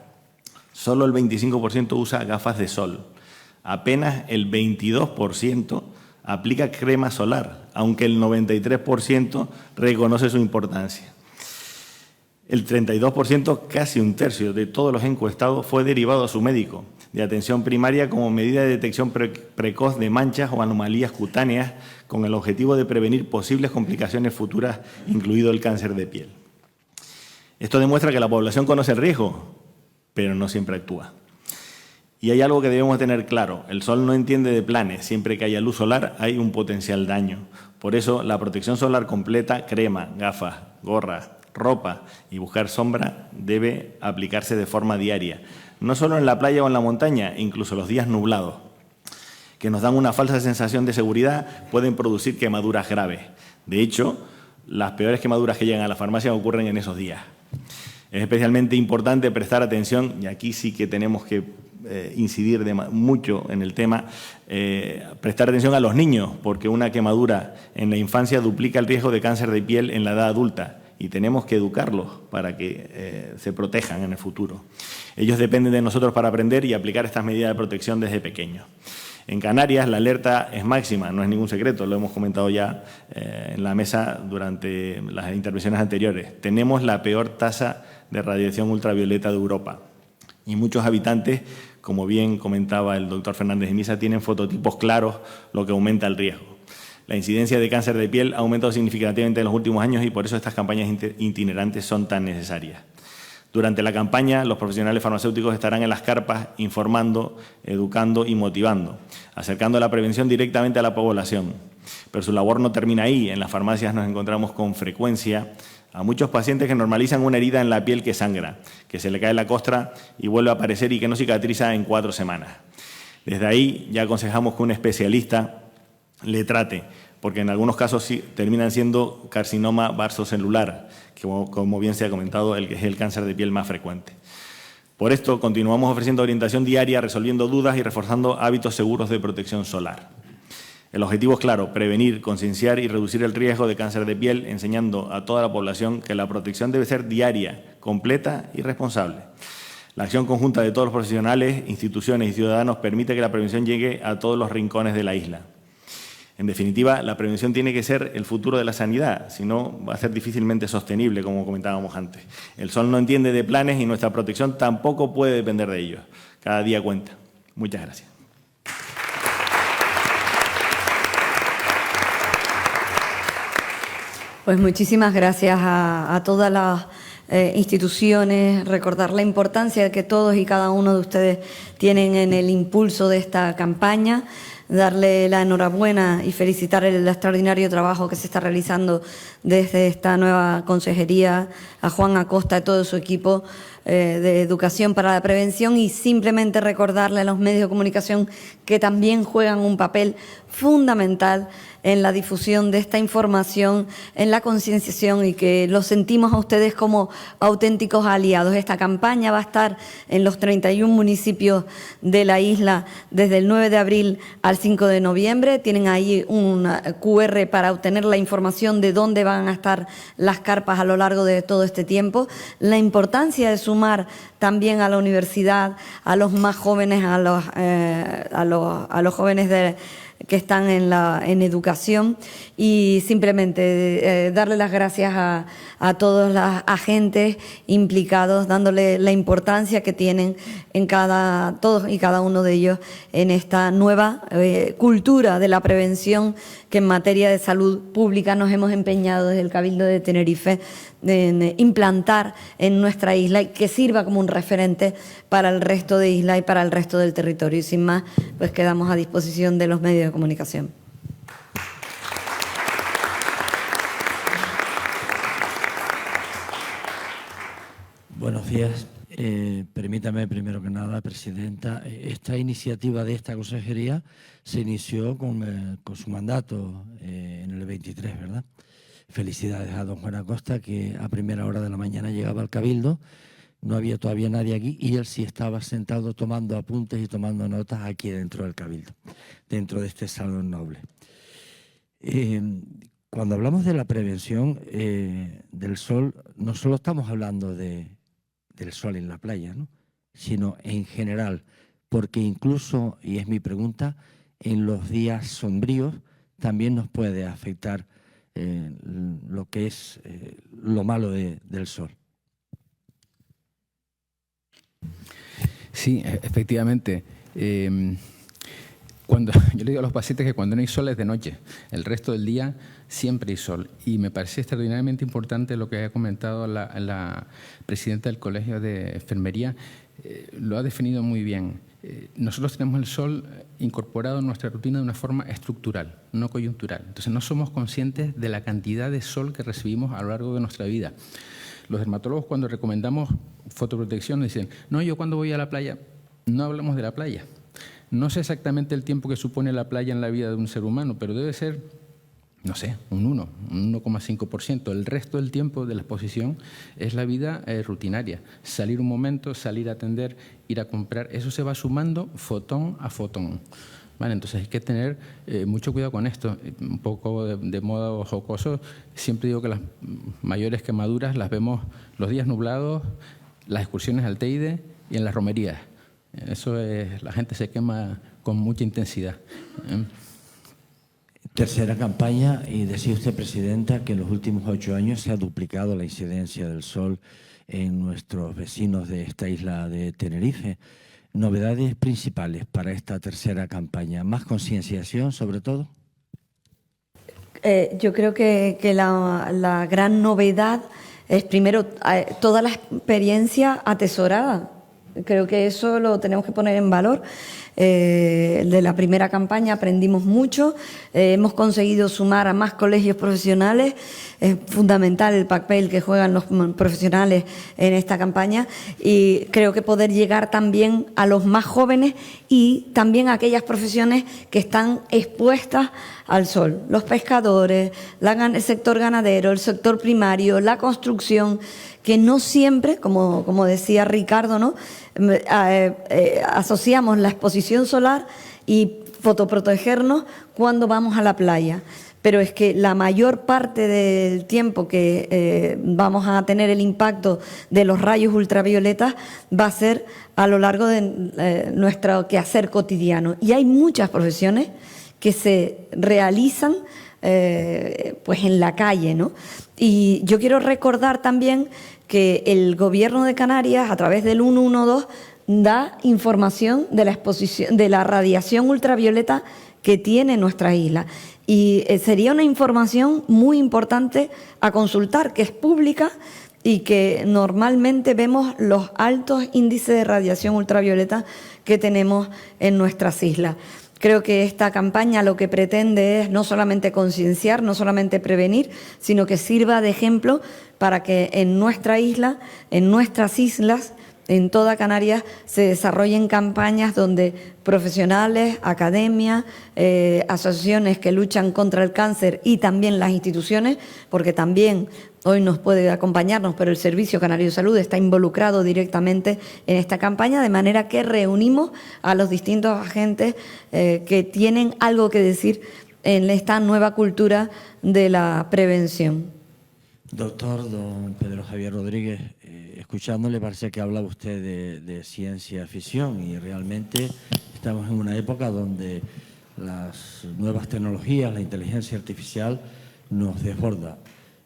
Solo el 25% usa gafas de sol. Apenas el 22% aplica crema solar, aunque el 93% reconoce su importancia. El 32%, casi un tercio de todos los encuestados, fue derivado a su médico de atención primaria como medida de detección precoz de manchas o anomalías cutáneas con el objetivo de prevenir posibles complicaciones futuras, incluido el cáncer de piel. Esto demuestra que la población conoce el riesgo, pero no siempre actúa. Y hay algo que debemos tener claro, el sol no entiende de planes, siempre que haya luz solar hay un potencial daño. Por eso la protección solar completa, crema, gafas, gorras, ropa y buscar sombra debe aplicarse de forma diaria, no solo en la playa o en la montaña, incluso los días nublados, que nos dan una falsa sensación de seguridad, pueden producir quemaduras graves. De hecho, las peores quemaduras que llegan a la farmacia ocurren en esos días. Es especialmente importante prestar atención, y aquí sí que tenemos que incidir mucho en el tema, prestar atención a los niños, porque una quemadura en la infancia duplica el riesgo de cáncer de piel en la edad adulta y tenemos que educarlos para que se protejan en el futuro. Ellos dependen de nosotros para aprender y aplicar estas medidas de protección desde pequeños. En Canarias la alerta es máxima, no es ningún secreto, lo hemos comentado ya en la mesa durante las intervenciones anteriores. Tenemos la peor tasa de radiación ultravioleta de Europa y muchos habitantes, como bien comentaba el doctor Fernández de Misa, tienen fototipos claros, lo que aumenta el riesgo. La incidencia de cáncer de piel ha aumentado significativamente en los últimos años y por eso estas campañas itinerantes son tan necesarias. Durante la campaña, los profesionales farmacéuticos estarán en las carpas informando, educando y motivando, acercando la prevención directamente a la población. Pero su labor no termina ahí. En las farmacias nos encontramos con frecuencia a muchos pacientes que normalizan una herida en la piel que sangra, que se le cae la costra y vuelve a aparecer y que no cicatriza en 4 semanas. Desde ahí ya aconsejamos que un especialista le trate, porque en algunos casos sí, terminan siendo carcinoma vasocelular, que como bien se ha comentado, es el cáncer de piel más frecuente. Por esto, continuamos ofreciendo orientación diaria, resolviendo dudas y reforzando hábitos seguros de protección solar. El objetivo es claro: prevenir, concienciar y reducir el riesgo de cáncer de piel, enseñando a toda la población que la protección debe ser diaria, completa y responsable. La acción conjunta de todos los profesionales, instituciones y ciudadanos permite que la prevención llegue a todos los rincones de la isla. En definitiva, la prevención tiene que ser el futuro de la sanidad, si no va a ser difícilmente sostenible, como comentábamos antes. El sol no entiende de planes y nuestra protección tampoco puede depender de ellos. Cada día cuenta. Muchas gracias. Pues muchísimas gracias a todas las instituciones, recordar la importancia que todos y cada uno de ustedes tienen en el impulso de esta campaña, darle la enhorabuena y felicitar el extraordinario trabajo que se está realizando desde esta nueva consejería, a Juan Acosta y todo su equipo de Educación para la Prevención, y simplemente recordarle a los medios de comunicación que también juegan un papel fundamental en la difusión de esta información, en la concienciación, y que los sentimos a ustedes como auténticos aliados. Esta campaña va a estar en los 31 municipios de la isla desde el 9 de abril al 5 de noviembre. Tienen ahí un QR para obtener la información de dónde van a estar las carpas a lo largo de todo este tiempo. La importancia de sumar también a la universidad, a los más jóvenes, a los jóvenes que están en educación, y simplemente darle las gracias a todos los agentes implicados, dándole la importancia que tienen en todos y cada uno de ellos en esta nueva cultura de la prevención que en materia de salud pública nos hemos empeñado desde el Cabildo de Tenerife en implantar en nuestra isla, y que sirva como un referente para el resto de isla y para el resto del territorio. Y sin más, pues quedamos a disposición de los medios de comunicación. Buenos días. Permítame, primero que nada, Presidenta, esta iniciativa de esta consejería se inició con su mandato en el 23, ¿verdad? Felicidades a don Juan Acosta, que a primera hora de la mañana llegaba al Cabildo, no había todavía nadie aquí y él sí estaba sentado tomando apuntes y tomando notas aquí dentro del Cabildo, dentro de este salón noble. Cuando hablamos de la prevención del sol, no solo estamos hablando del sol en la playa, ¿no?, sino en general, porque incluso, y es mi pregunta, en los días sombríos también nos puede afectar lo que es lo malo del sol. Sí, efectivamente. Yo le digo a los pacientes que cuando no hay sol es de noche, el resto del día siempre hay sol. Y me parece extraordinariamente importante lo que ha comentado la presidenta del Colegio de Enfermería, lo ha definido muy bien. Nosotros tenemos el sol incorporado en nuestra rutina de una forma estructural, no coyuntural. Entonces no somos conscientes de la cantidad de sol que recibimos a lo largo de nuestra vida. Los dermatólogos, cuando recomendamos fotoprotección, dicen: no, yo cuando voy a la playa, no hablamos de la playa. No sé exactamente el tiempo que supone la playa en la vida de un ser humano, pero debe ser, no sé, un 1,5%. El resto del tiempo de la exposición es la vida rutinaria. Salir un momento, salir a atender, ir a comprar, eso se va sumando fotón a fotón. Vale, entonces hay que tener mucho cuidado con esto. Un poco de modo jocoso, siempre digo que las mayores quemaduras las vemos los días nublados, las excursiones al Teide y en las romerías. Eso es, la gente se quema con mucha intensidad. Tercera campaña, y decía usted, Presidenta, que en los últimos 8 años se ha duplicado la incidencia del sol en nuestros vecinos de esta isla de Tenerife. ¿Novedades principales para esta tercera campaña? ¿Más concienciación, sobre todo? Yo creo que la gran novedad es, primero, toda la experiencia atesorada. Creo que eso lo tenemos que poner en valor. De la primera campaña aprendimos mucho, hemos conseguido sumar a más colegios profesionales. Es fundamental el papel que juegan los profesionales en esta campaña, y creo que poder llegar también a los más jóvenes y también a aquellas profesiones que están expuestas al sol: los pescadores, el sector ganadero, el sector primario, la construcción, que no siempre, como decía Ricardo, ¿no?, asociamos la exposición solar y fotoprotegernos cuando vamos a la playa. Pero es que la mayor parte del tiempo que vamos a tener el impacto de los rayos ultravioletas va a ser a lo largo de nuestro quehacer cotidiano. Y hay muchas profesiones que se realizan pues en la calle, ¿no? Y yo quiero recordar también que el Gobierno de Canarias, a través del 112, da información de la exposición, de la radiación ultravioleta que tiene nuestra isla. Y sería una información muy importante a consultar, que es pública y que normalmente vemos los altos índices de radiación ultravioleta que tenemos en nuestras islas. Creo que esta campaña lo que pretende es no solamente concienciar, no solamente prevenir, sino que sirva de ejemplo para que en nuestra isla, en nuestras islas, en toda Canarias, se desarrollen campañas donde profesionales, academia, asociaciones que luchan contra el cáncer y también las instituciones, porque también hoy nos puede acompañarnos, pero el Servicio Canario de Salud está involucrado directamente en esta campaña, de manera que reunimos a los distintos agentes que tienen algo que decir en esta nueva cultura de la prevención. Doctor don Pedro Javier Rodríguez, escuchándole parece que habla usted de ciencia ficción y realmente estamos en una época donde las nuevas tecnologías, la inteligencia artificial nos desborda.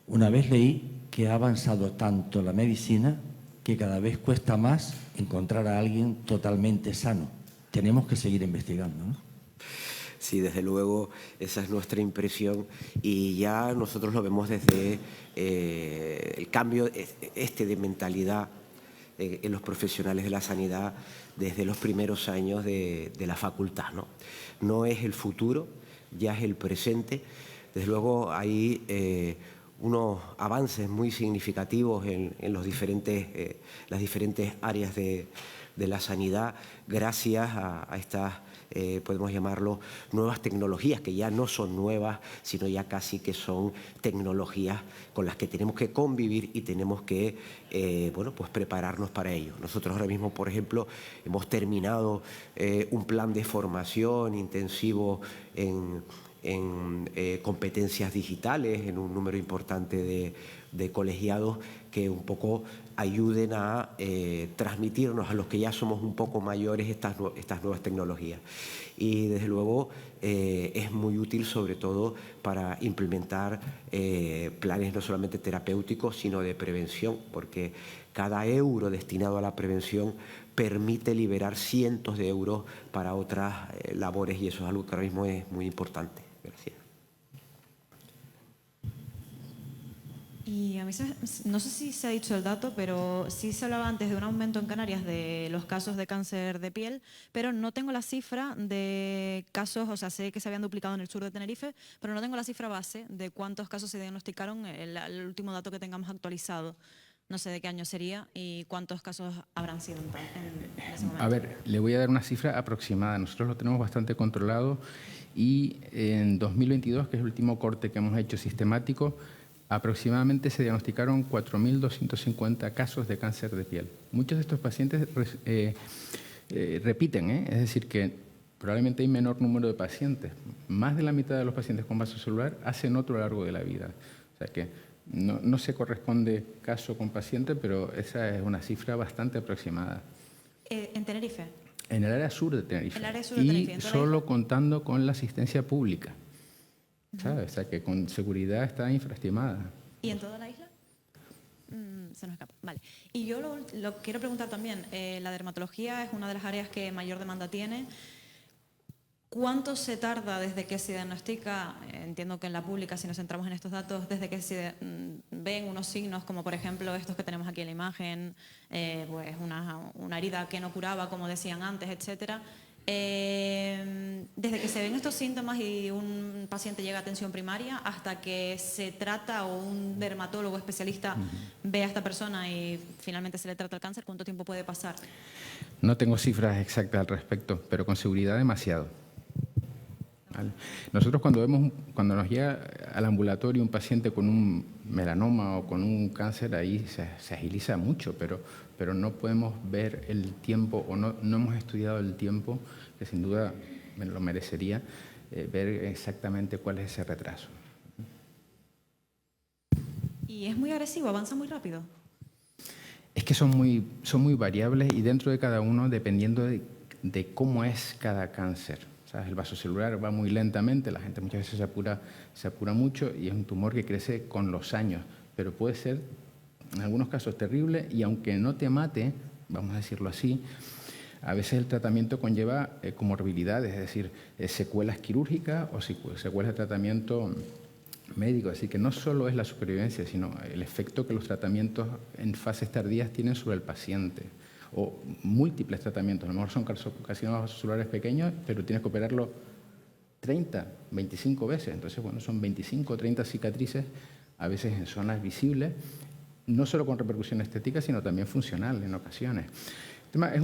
Una vez leí que ha avanzado tanto la medicina que cada vez cuesta más encontrar a alguien totalmente sano. Tenemos que seguir investigando, ¿no? Sí, desde luego, esa es nuestra impresión y ya nosotros lo vemos desde el cambio de mentalidad en los profesionales de la sanidad desde los primeros años de la facultad, ¿no? No es el futuro, ya es el presente. Desde luego hay unos avances muy significativos en las diferentes áreas de la sanidad gracias a estas podemos llamarlo nuevas tecnologías, que ya no son nuevas, sino ya casi que son tecnologías con las que tenemos que convivir y tenemos que bueno, pues prepararnos para ello. Nosotros ahora mismo, por ejemplo, hemos terminado un plan de formación intensivo en competencias digitales, en un número importante de colegiados que un poco ayuden a transmitirnos a los que ya somos un poco mayores estas nuevas tecnologías. Y desde luego es muy útil sobre todo para implementar planes no solamente terapéuticos sino de prevención, porque cada euro destinado a la prevención permite liberar cientos de euros para otras labores y eso es algo que ahora mismo es muy importante. Gracias. Y a mí no sé si se ha dicho el dato, pero sí se hablaba antes de un aumento en Canarias de los casos de cáncer de piel, pero no tengo la cifra de casos, o sea, sé que se habían duplicado en el sur de Tenerife, pero no tengo la cifra base de cuántos casos se diagnosticaron, el último dato que tengamos actualizado. No sé de qué año sería y cuántos casos habrán sido en ese momento. A ver, le voy a dar una cifra aproximada. Nosotros lo tenemos bastante controlado y en 2022, que es el último corte que hemos hecho sistemático, aproximadamente se diagnosticaron 4.250 casos de cáncer de piel. Muchos de estos pacientes repiten, es decir, que probablemente hay menor número de pacientes. Más de la mitad de los pacientes con vaso celular hacen otro a lo largo de la vida. O sea que no se corresponde caso con paciente, pero esa es una cifra bastante aproximada. ¿En Tenerife? En el área sur de Tenerife. El área sur de Tenerife. Y solo contando con la asistencia pública. ¿Sabes? O sea, que con seguridad está infraestimada. ¿Y en toda la isla? Se nos escapa. Vale. Y yo lo quiero preguntar también. La dermatología es una de las áreas que mayor demanda tiene. ¿Cuánto se tarda desde que se diagnostica? Entiendo que en la pública, si nos centramos en estos datos, desde que se ven unos signos, como por ejemplo estos que tenemos aquí en la imagen, pues una herida que no curaba, como decían antes, etcétera. Desde que se ven estos síntomas y un paciente llega a atención primaria hasta que se trata o un dermatólogo especialista ve a esta persona y finalmente se le trata el cáncer, ¿cuánto tiempo puede pasar? No tengo cifras exactas al respecto, pero con seguridad demasiado. ¿Vale? Nosotros cuando nos llega al ambulatorio un paciente con un melanoma o con un cáncer, ahí se agiliza mucho, pero no podemos ver el tiempo o no hemos estudiado el tiempo, que sin duda me lo merecería ver exactamente cuál es ese retraso. ¿Y es muy agresivo? ¿Avanza muy rápido? Es que son muy variables y dentro de cada uno, dependiendo de cómo es cada cáncer. ¿Sabes? El vaso celular va muy lentamente, la gente muchas veces se apura mucho y es un tumor que crece con los años, pero puede ser en algunos casos terrible y aunque no te mate, vamos a decirlo así, a veces el tratamiento conlleva comorbilidades, es decir, secuelas quirúrgicas o secuelas de tratamiento médico. Así que no solo es la supervivencia, sino el efecto que los tratamientos en fases tardías tienen sobre el paciente. O múltiples tratamientos, a lo mejor son carcinomas celulares pequeños, pero tienes que operarlo 30, 25 veces. Entonces, bueno, son 25 o 30 cicatrices, a veces en zonas visibles, no solo con repercusión estética, sino también funcional en ocasiones. El tema es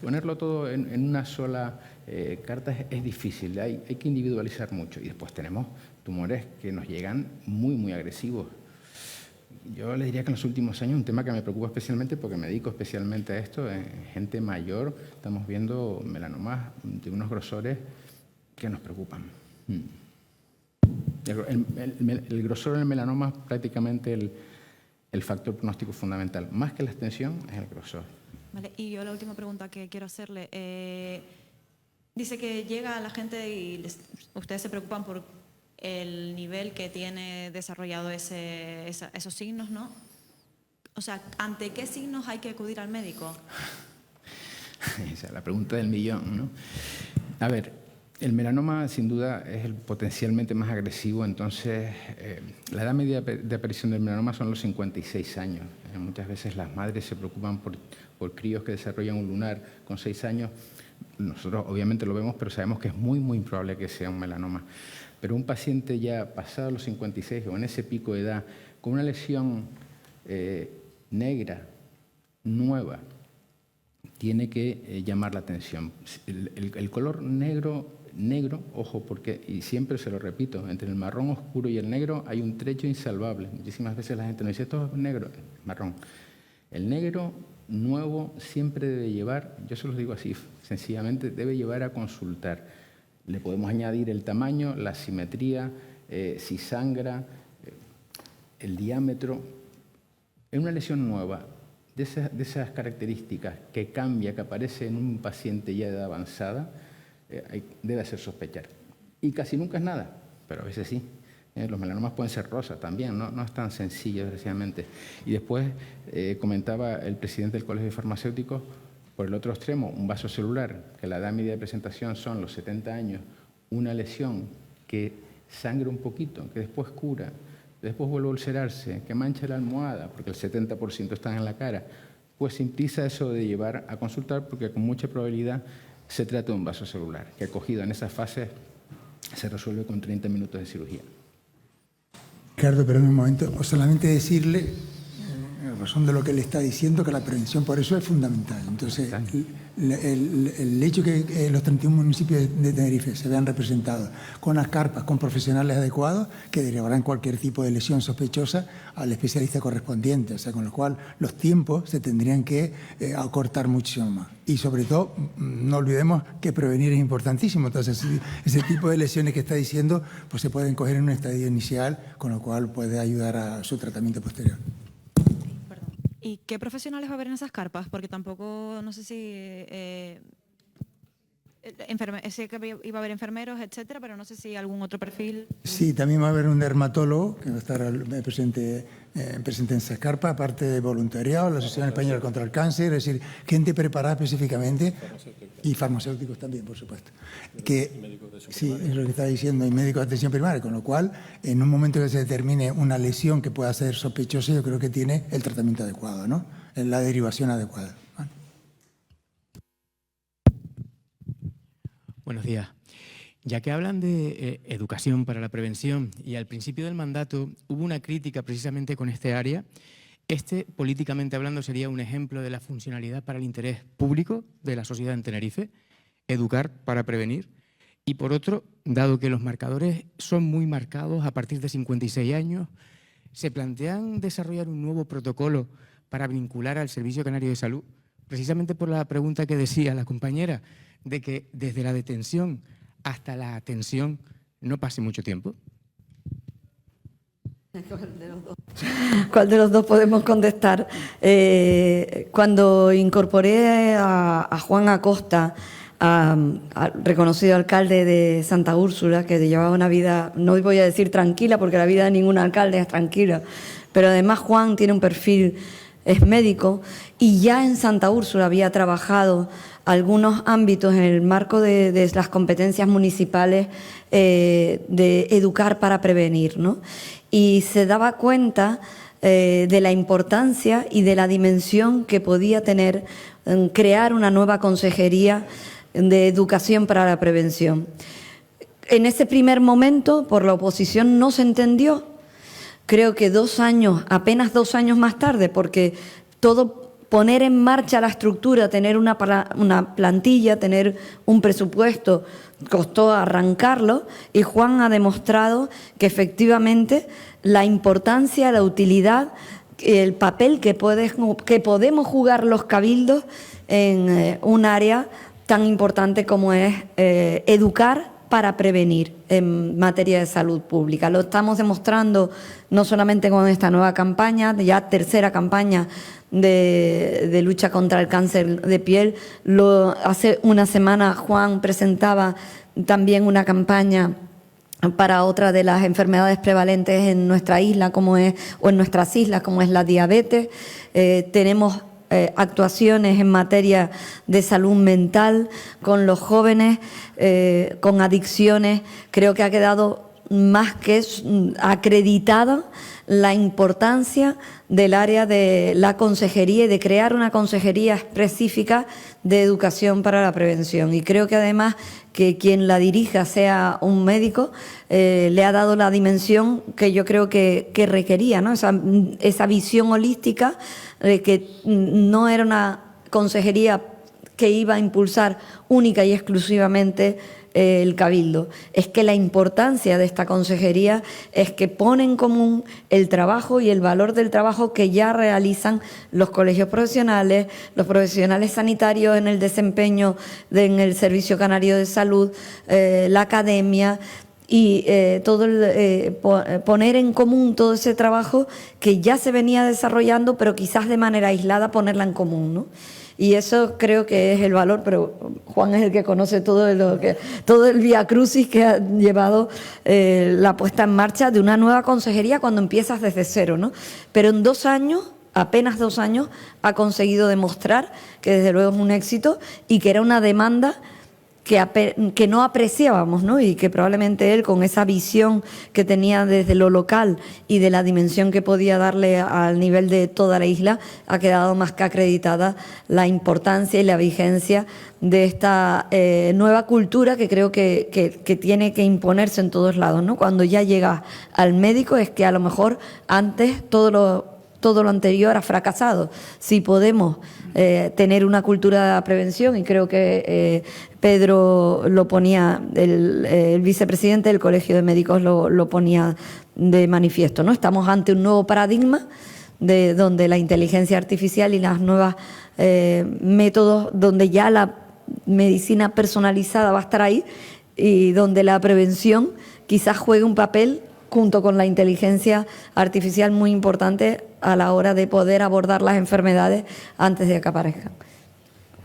ponerlo todo en una sola carta es difícil, hay que individualizar mucho. Y después tenemos tumores que nos llegan muy agresivos. Yo le diría que en los últimos años, un tema que me preocupa especialmente, porque me dedico especialmente a esto, en gente mayor, estamos viendo melanomas de unos grosores que nos preocupan. El grosor del melanoma es prácticamente el factor pronóstico fundamental. Más que la extensión, es el grosor. Vale, y yo la última pregunta que quiero hacerle. Dice que llega a la gente y ustedes se preocupan por el nivel que tiene desarrollado esos signos, ¿no? O sea, ¿ante qué signos hay que acudir al médico? Esa es la pregunta del millón, ¿no? A ver, el melanoma sin duda es el potencialmente más agresivo, entonces la edad media de aparición del melanoma son los 56 años. Muchas veces las madres se preocupan por críos que desarrollan un lunar con 6 años. Nosotros obviamente lo vemos, pero sabemos que es muy improbable que sea un melanoma. Pero un paciente ya pasado los 56 o en ese pico de edad, con una lesión negra, nueva, tiene que llamar la atención. El color negro, ojo, porque, y siempre se lo repito, entre el marrón oscuro y el negro hay un trecho insalvable. Muchísimas veces la gente nos dice, esto es negro, es marrón. El negro nuevo siempre debe llevar, yo se los digo así, sencillamente, debe llevar a consultar. Le podemos añadir el tamaño, la simetría, si sangra, el diámetro. En una lesión nueva, de esas características que cambia, que aparece en un paciente ya de edad avanzada, debe hacer sospechar. Y casi nunca es nada, pero a veces sí. Los melanomas pueden ser rosas también, no es tan sencillo, desgraciadamente. Y después comentaba el presidente del Colegio de Farmacéuticos, por el otro extremo, un vaso celular, que la edad media de presentación son los 70 años, una lesión que sangra un poquito, que después cura, después vuelve a ulcerarse, que mancha la almohada, porque el 70% están en la cara, pues implica eso de llevar a consultar, porque con mucha probabilidad se trata de un vaso celular, que acogido en esa fase se resuelve con 30 minutos de cirugía. Ricardo, pero en un momento, solamente decirle, en razón de lo que le está diciendo, que la prevención por eso es fundamental. Entonces, el hecho que los 31 municipios de Tenerife se vean representados con las carpas, con profesionales adecuados, que derivarán cualquier tipo de lesión sospechosa al especialista correspondiente, o sea, con lo cual los tiempos se tendrían que acortar muchísimo más. Y sobre todo, no olvidemos que prevenir es importantísimo. Entonces, ese tipo de lesiones que está diciendo, pues se pueden coger en un estadio inicial, con lo cual puede ayudar a su tratamiento posterior. ¿Y qué profesionales va a haber en esas carpas? Porque tampoco, no sé si... sé que iba a haber enfermeros, etcétera, pero no sé si algún otro perfil... Sí, también va a haber un dermatólogo que va a estar presente en esas carpas, aparte de voluntariado, la Asociación Española contra el Cáncer, es decir, gente preparada específicamente, y farmacéuticos también, por supuesto. Sí, es lo que está diciendo, y médicos de atención primaria, con lo cual, en un momento que se determine una lesión que pueda ser sospechosa, yo creo que tiene el tratamiento adecuado, ¿no? La derivación adecuada. Buenos días. Ya que hablan de educación para la prevención y al principio del mandato hubo una crítica precisamente con este área, políticamente hablando, sería un ejemplo de la funcionalidad para el interés público de la sociedad en Tenerife, educar para prevenir. Y por otro, dado que los marcadores son muy marcados a partir de 56 años, ¿se plantean desarrollar un nuevo protocolo para vincular al Servicio Canario de Salud? Precisamente por la pregunta que decía la compañera, de que desde la detención hasta la atención no pase mucho tiempo? ¿Cuál de los dos podemos contestar? Cuando incorporé a Juan Acosta, al reconocido alcalde de Santa Úrsula, que llevaba una vida, no voy a decir tranquila, porque la vida de ningún alcalde es tranquila, pero además Juan tiene un perfil, es médico, y ya en Santa Úrsula había trabajado algunos ámbitos en el marco de las competencias municipales de educar para prevenir, ¿no? Y se daba cuenta de la importancia y de la dimensión que podía tener crear una nueva consejería de educación para la prevención. En ese primer momento, por la oposición, no se entendió. Creo que apenas 2 años más tarde, porque poner en marcha la estructura, tener una plantilla, tener un presupuesto, costó arrancarlo, y Juan ha demostrado que efectivamente la importancia, la utilidad, el papel que podemos jugar los cabildos en un área tan importante como es educar para prevenir en materia de salud pública. Lo estamos demostrando no solamente con esta nueva campaña, ya tercera campaña de lucha contra el cáncer de piel. Hace una semana Juan presentaba también una campaña para otra de las enfermedades prevalentes en nuestra isla, o en nuestras islas, como es la diabetes. Tenemos actuaciones en materia de salud mental con los jóvenes, con adicciones. Creo que ha quedado más que acreditada la importancia del área de la consejería y de crear una consejería específica de educación para la prevención. Y creo que además que quien la dirija sea un médico le ha dado la dimensión que yo creo que requería, ¿no? Esa visión holística de que no era una consejería que iba a impulsar única y exclusivamente el Cabildo. Es que la importancia de esta consejería es que pone en común el trabajo y el valor del trabajo que ya realizan los colegios profesionales, los profesionales sanitarios en el desempeño en el Servicio Canario de Salud, la academia, y poner en común todo ese trabajo que ya se venía desarrollando, pero quizás de manera aislada ponerla en común, ¿no? Y eso creo que es el valor, pero Juan es el que conoce todo el viacrucis que ha llevado la puesta en marcha de una nueva consejería cuando empiezas desde cero, ¿no? Pero en 2 años, apenas 2 años, ha conseguido demostrar que desde luego es un éxito y que era una demanda que no apreciábamos, ¿no? Y que probablemente él, con esa visión que tenía desde lo local y de la dimensión que podía darle al nivel de toda la isla, ha quedado más que acreditada la importancia y la vigencia de esta nueva cultura que creo que tiene que imponerse en todos lados, ¿no? Cuando ya llega al médico es que a lo mejor antes todo lo anterior ha fracasado. Si podemos tener una cultura de prevención, y creo que Pedro lo ponía, el vicepresidente del Colegio de Médicos lo ponía de manifiesto, ¿no? Estamos ante un nuevo paradigma donde la inteligencia artificial y las nuevas métodos, donde ya la medicina personalizada va a estar ahí, y donde la prevención quizás juegue un papel junto con la inteligencia artificial muy importante a la hora de poder abordar las enfermedades antes de que aparezcan.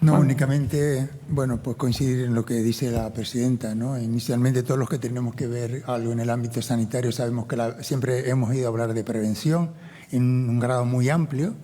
No, únicamente, bueno, pues coincidir en lo que dice la presidenta, ¿no? Inicialmente todos los que tenemos que ver algo en el ámbito sanitario sabemos que siempre hemos ido a hablar de prevención en un grado muy amplio,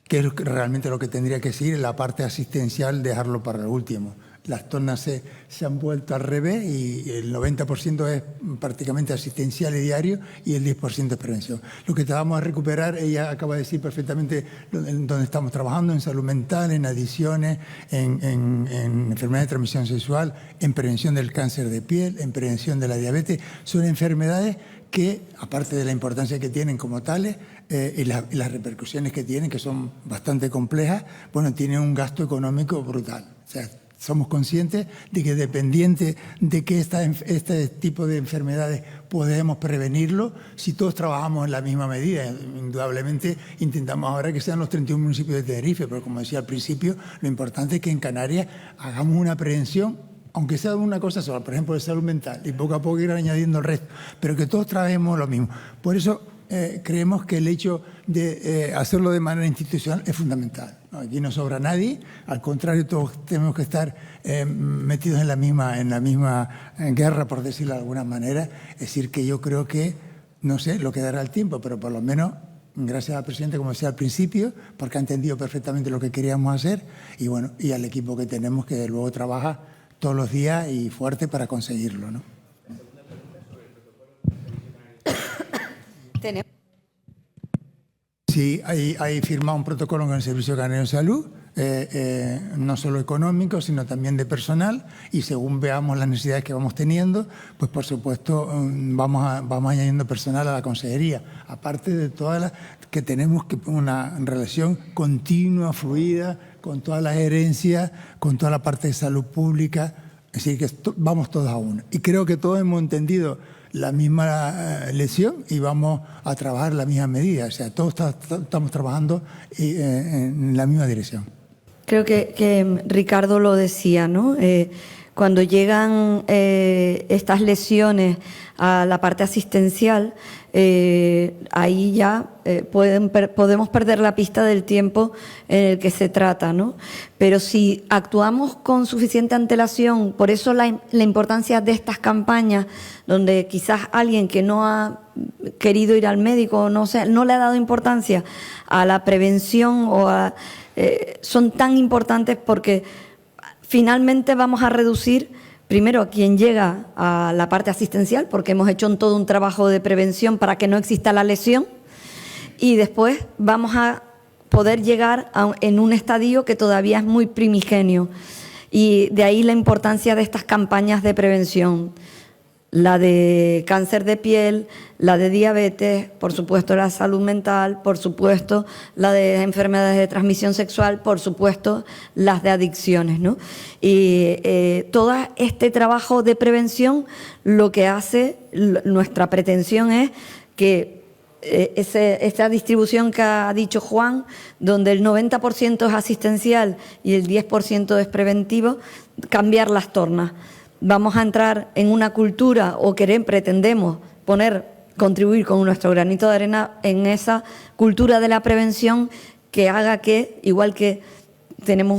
que es realmente lo que tendría que seguir, la parte asistencial, dejarlo para lo último. Las tornas se han vuelto al revés y el 90% es prácticamente asistencial y diario y el 10% es prevención. Lo que te vamos a recuperar, ella acaba de decir perfectamente donde estamos trabajando, en salud mental, en adicciones, en enfermedades de transmisión sexual, en prevención del cáncer de piel, en prevención de la diabetes. Son enfermedades que, aparte de la importancia que tienen como tales, y las repercusiones que tienen, que son bastante complejas, bueno, tienen un gasto económico brutal. O sea, somos conscientes de que dependiente de que este tipo de enfermedades podemos prevenirlo, si todos trabajamos en la misma medida. Indudablemente intentamos ahora que sean los 31 municipios de Tenerife, pero como decía al principio, lo importante es que en Canarias hagamos una prevención aunque sea una cosa sola, por ejemplo, de salud mental, y poco a poco ir añadiendo el resto, pero que todos trabajemos lo mismo. Por eso creemos que el hecho de hacerlo de manera institucional es fundamental. Aquí no sobra nadie, al contrario, todos tenemos que estar metidos en la misma guerra, por decirlo de alguna manera. Es decir, que yo creo que, no sé, lo que dará el tiempo, pero por lo menos, gracias al presidente, como decía al principio, porque ha entendido perfectamente lo que queríamos hacer, y bueno, y al equipo que tenemos, que luego trabaja todos los días y fuerte para conseguirlo, ¿no? Sí, hay firmado un protocolo con el Servicio Canario de Salud, no solo económico, sino también de personal, y según veamos las necesidades que vamos teniendo, pues por supuesto vamos añadiendo personal a la consejería, aparte de todas las que tenemos una relación continua, fluida, con todas las herencias, con toda la parte de salud pública, es decir, que vamos todos a una. Y creo que todos hemos entendido la misma lección y vamos a trabajar en la misma medida. O sea, todos estamos trabajando en la misma dirección. Creo que Ricardo lo decía, ¿no? Cuando llegan estas lesiones a la parte asistencial, ahí ya podemos perder la pista del tiempo en el que se trata, ¿no? Pero si actuamos con suficiente antelación, por eso la importancia de estas campañas, donde quizás alguien que no ha querido ir al médico, no le ha dado importancia a la prevención son tan importantes porque finalmente vamos a reducir primero a quien llega a la parte asistencial, porque hemos hecho todo un trabajo de prevención para que no exista la lesión, y después vamos a poder llegar en un estadio que todavía es muy primigenio. Y de ahí la importancia de estas campañas de prevención. La de cáncer de piel, la de diabetes, por supuesto la salud mental, por supuesto la de enfermedades de transmisión sexual, por supuesto las de adicciones, ¿no? Y todo este trabajo de prevención, lo que hace, nuestra pretensión es que esta distribución que ha dicho Juan, donde el 90% es asistencial y el 10% es preventivo, cambiar las tornas. Vamos a entrar en una cultura o pretendemos contribuir con nuestro granito de arena en esa cultura de la prevención que haga que, igual que tenemos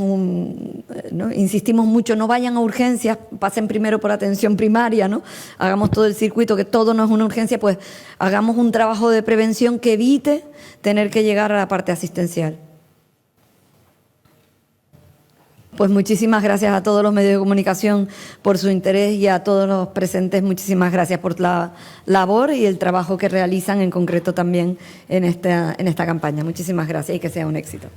¿no? Insistimos mucho, no vayan a urgencias, pasen primero por atención primaria, ¿no? Hagamos todo el circuito, que todo no es una urgencia, pues hagamos un trabajo de prevención que evite tener que llegar a la parte asistencial. Pues muchísimas gracias a todos los medios de comunicación por su interés y a todos los presentes, muchísimas gracias por la labor y el trabajo que realizan en concreto también en esta campaña. Muchísimas gracias y que sea un éxito.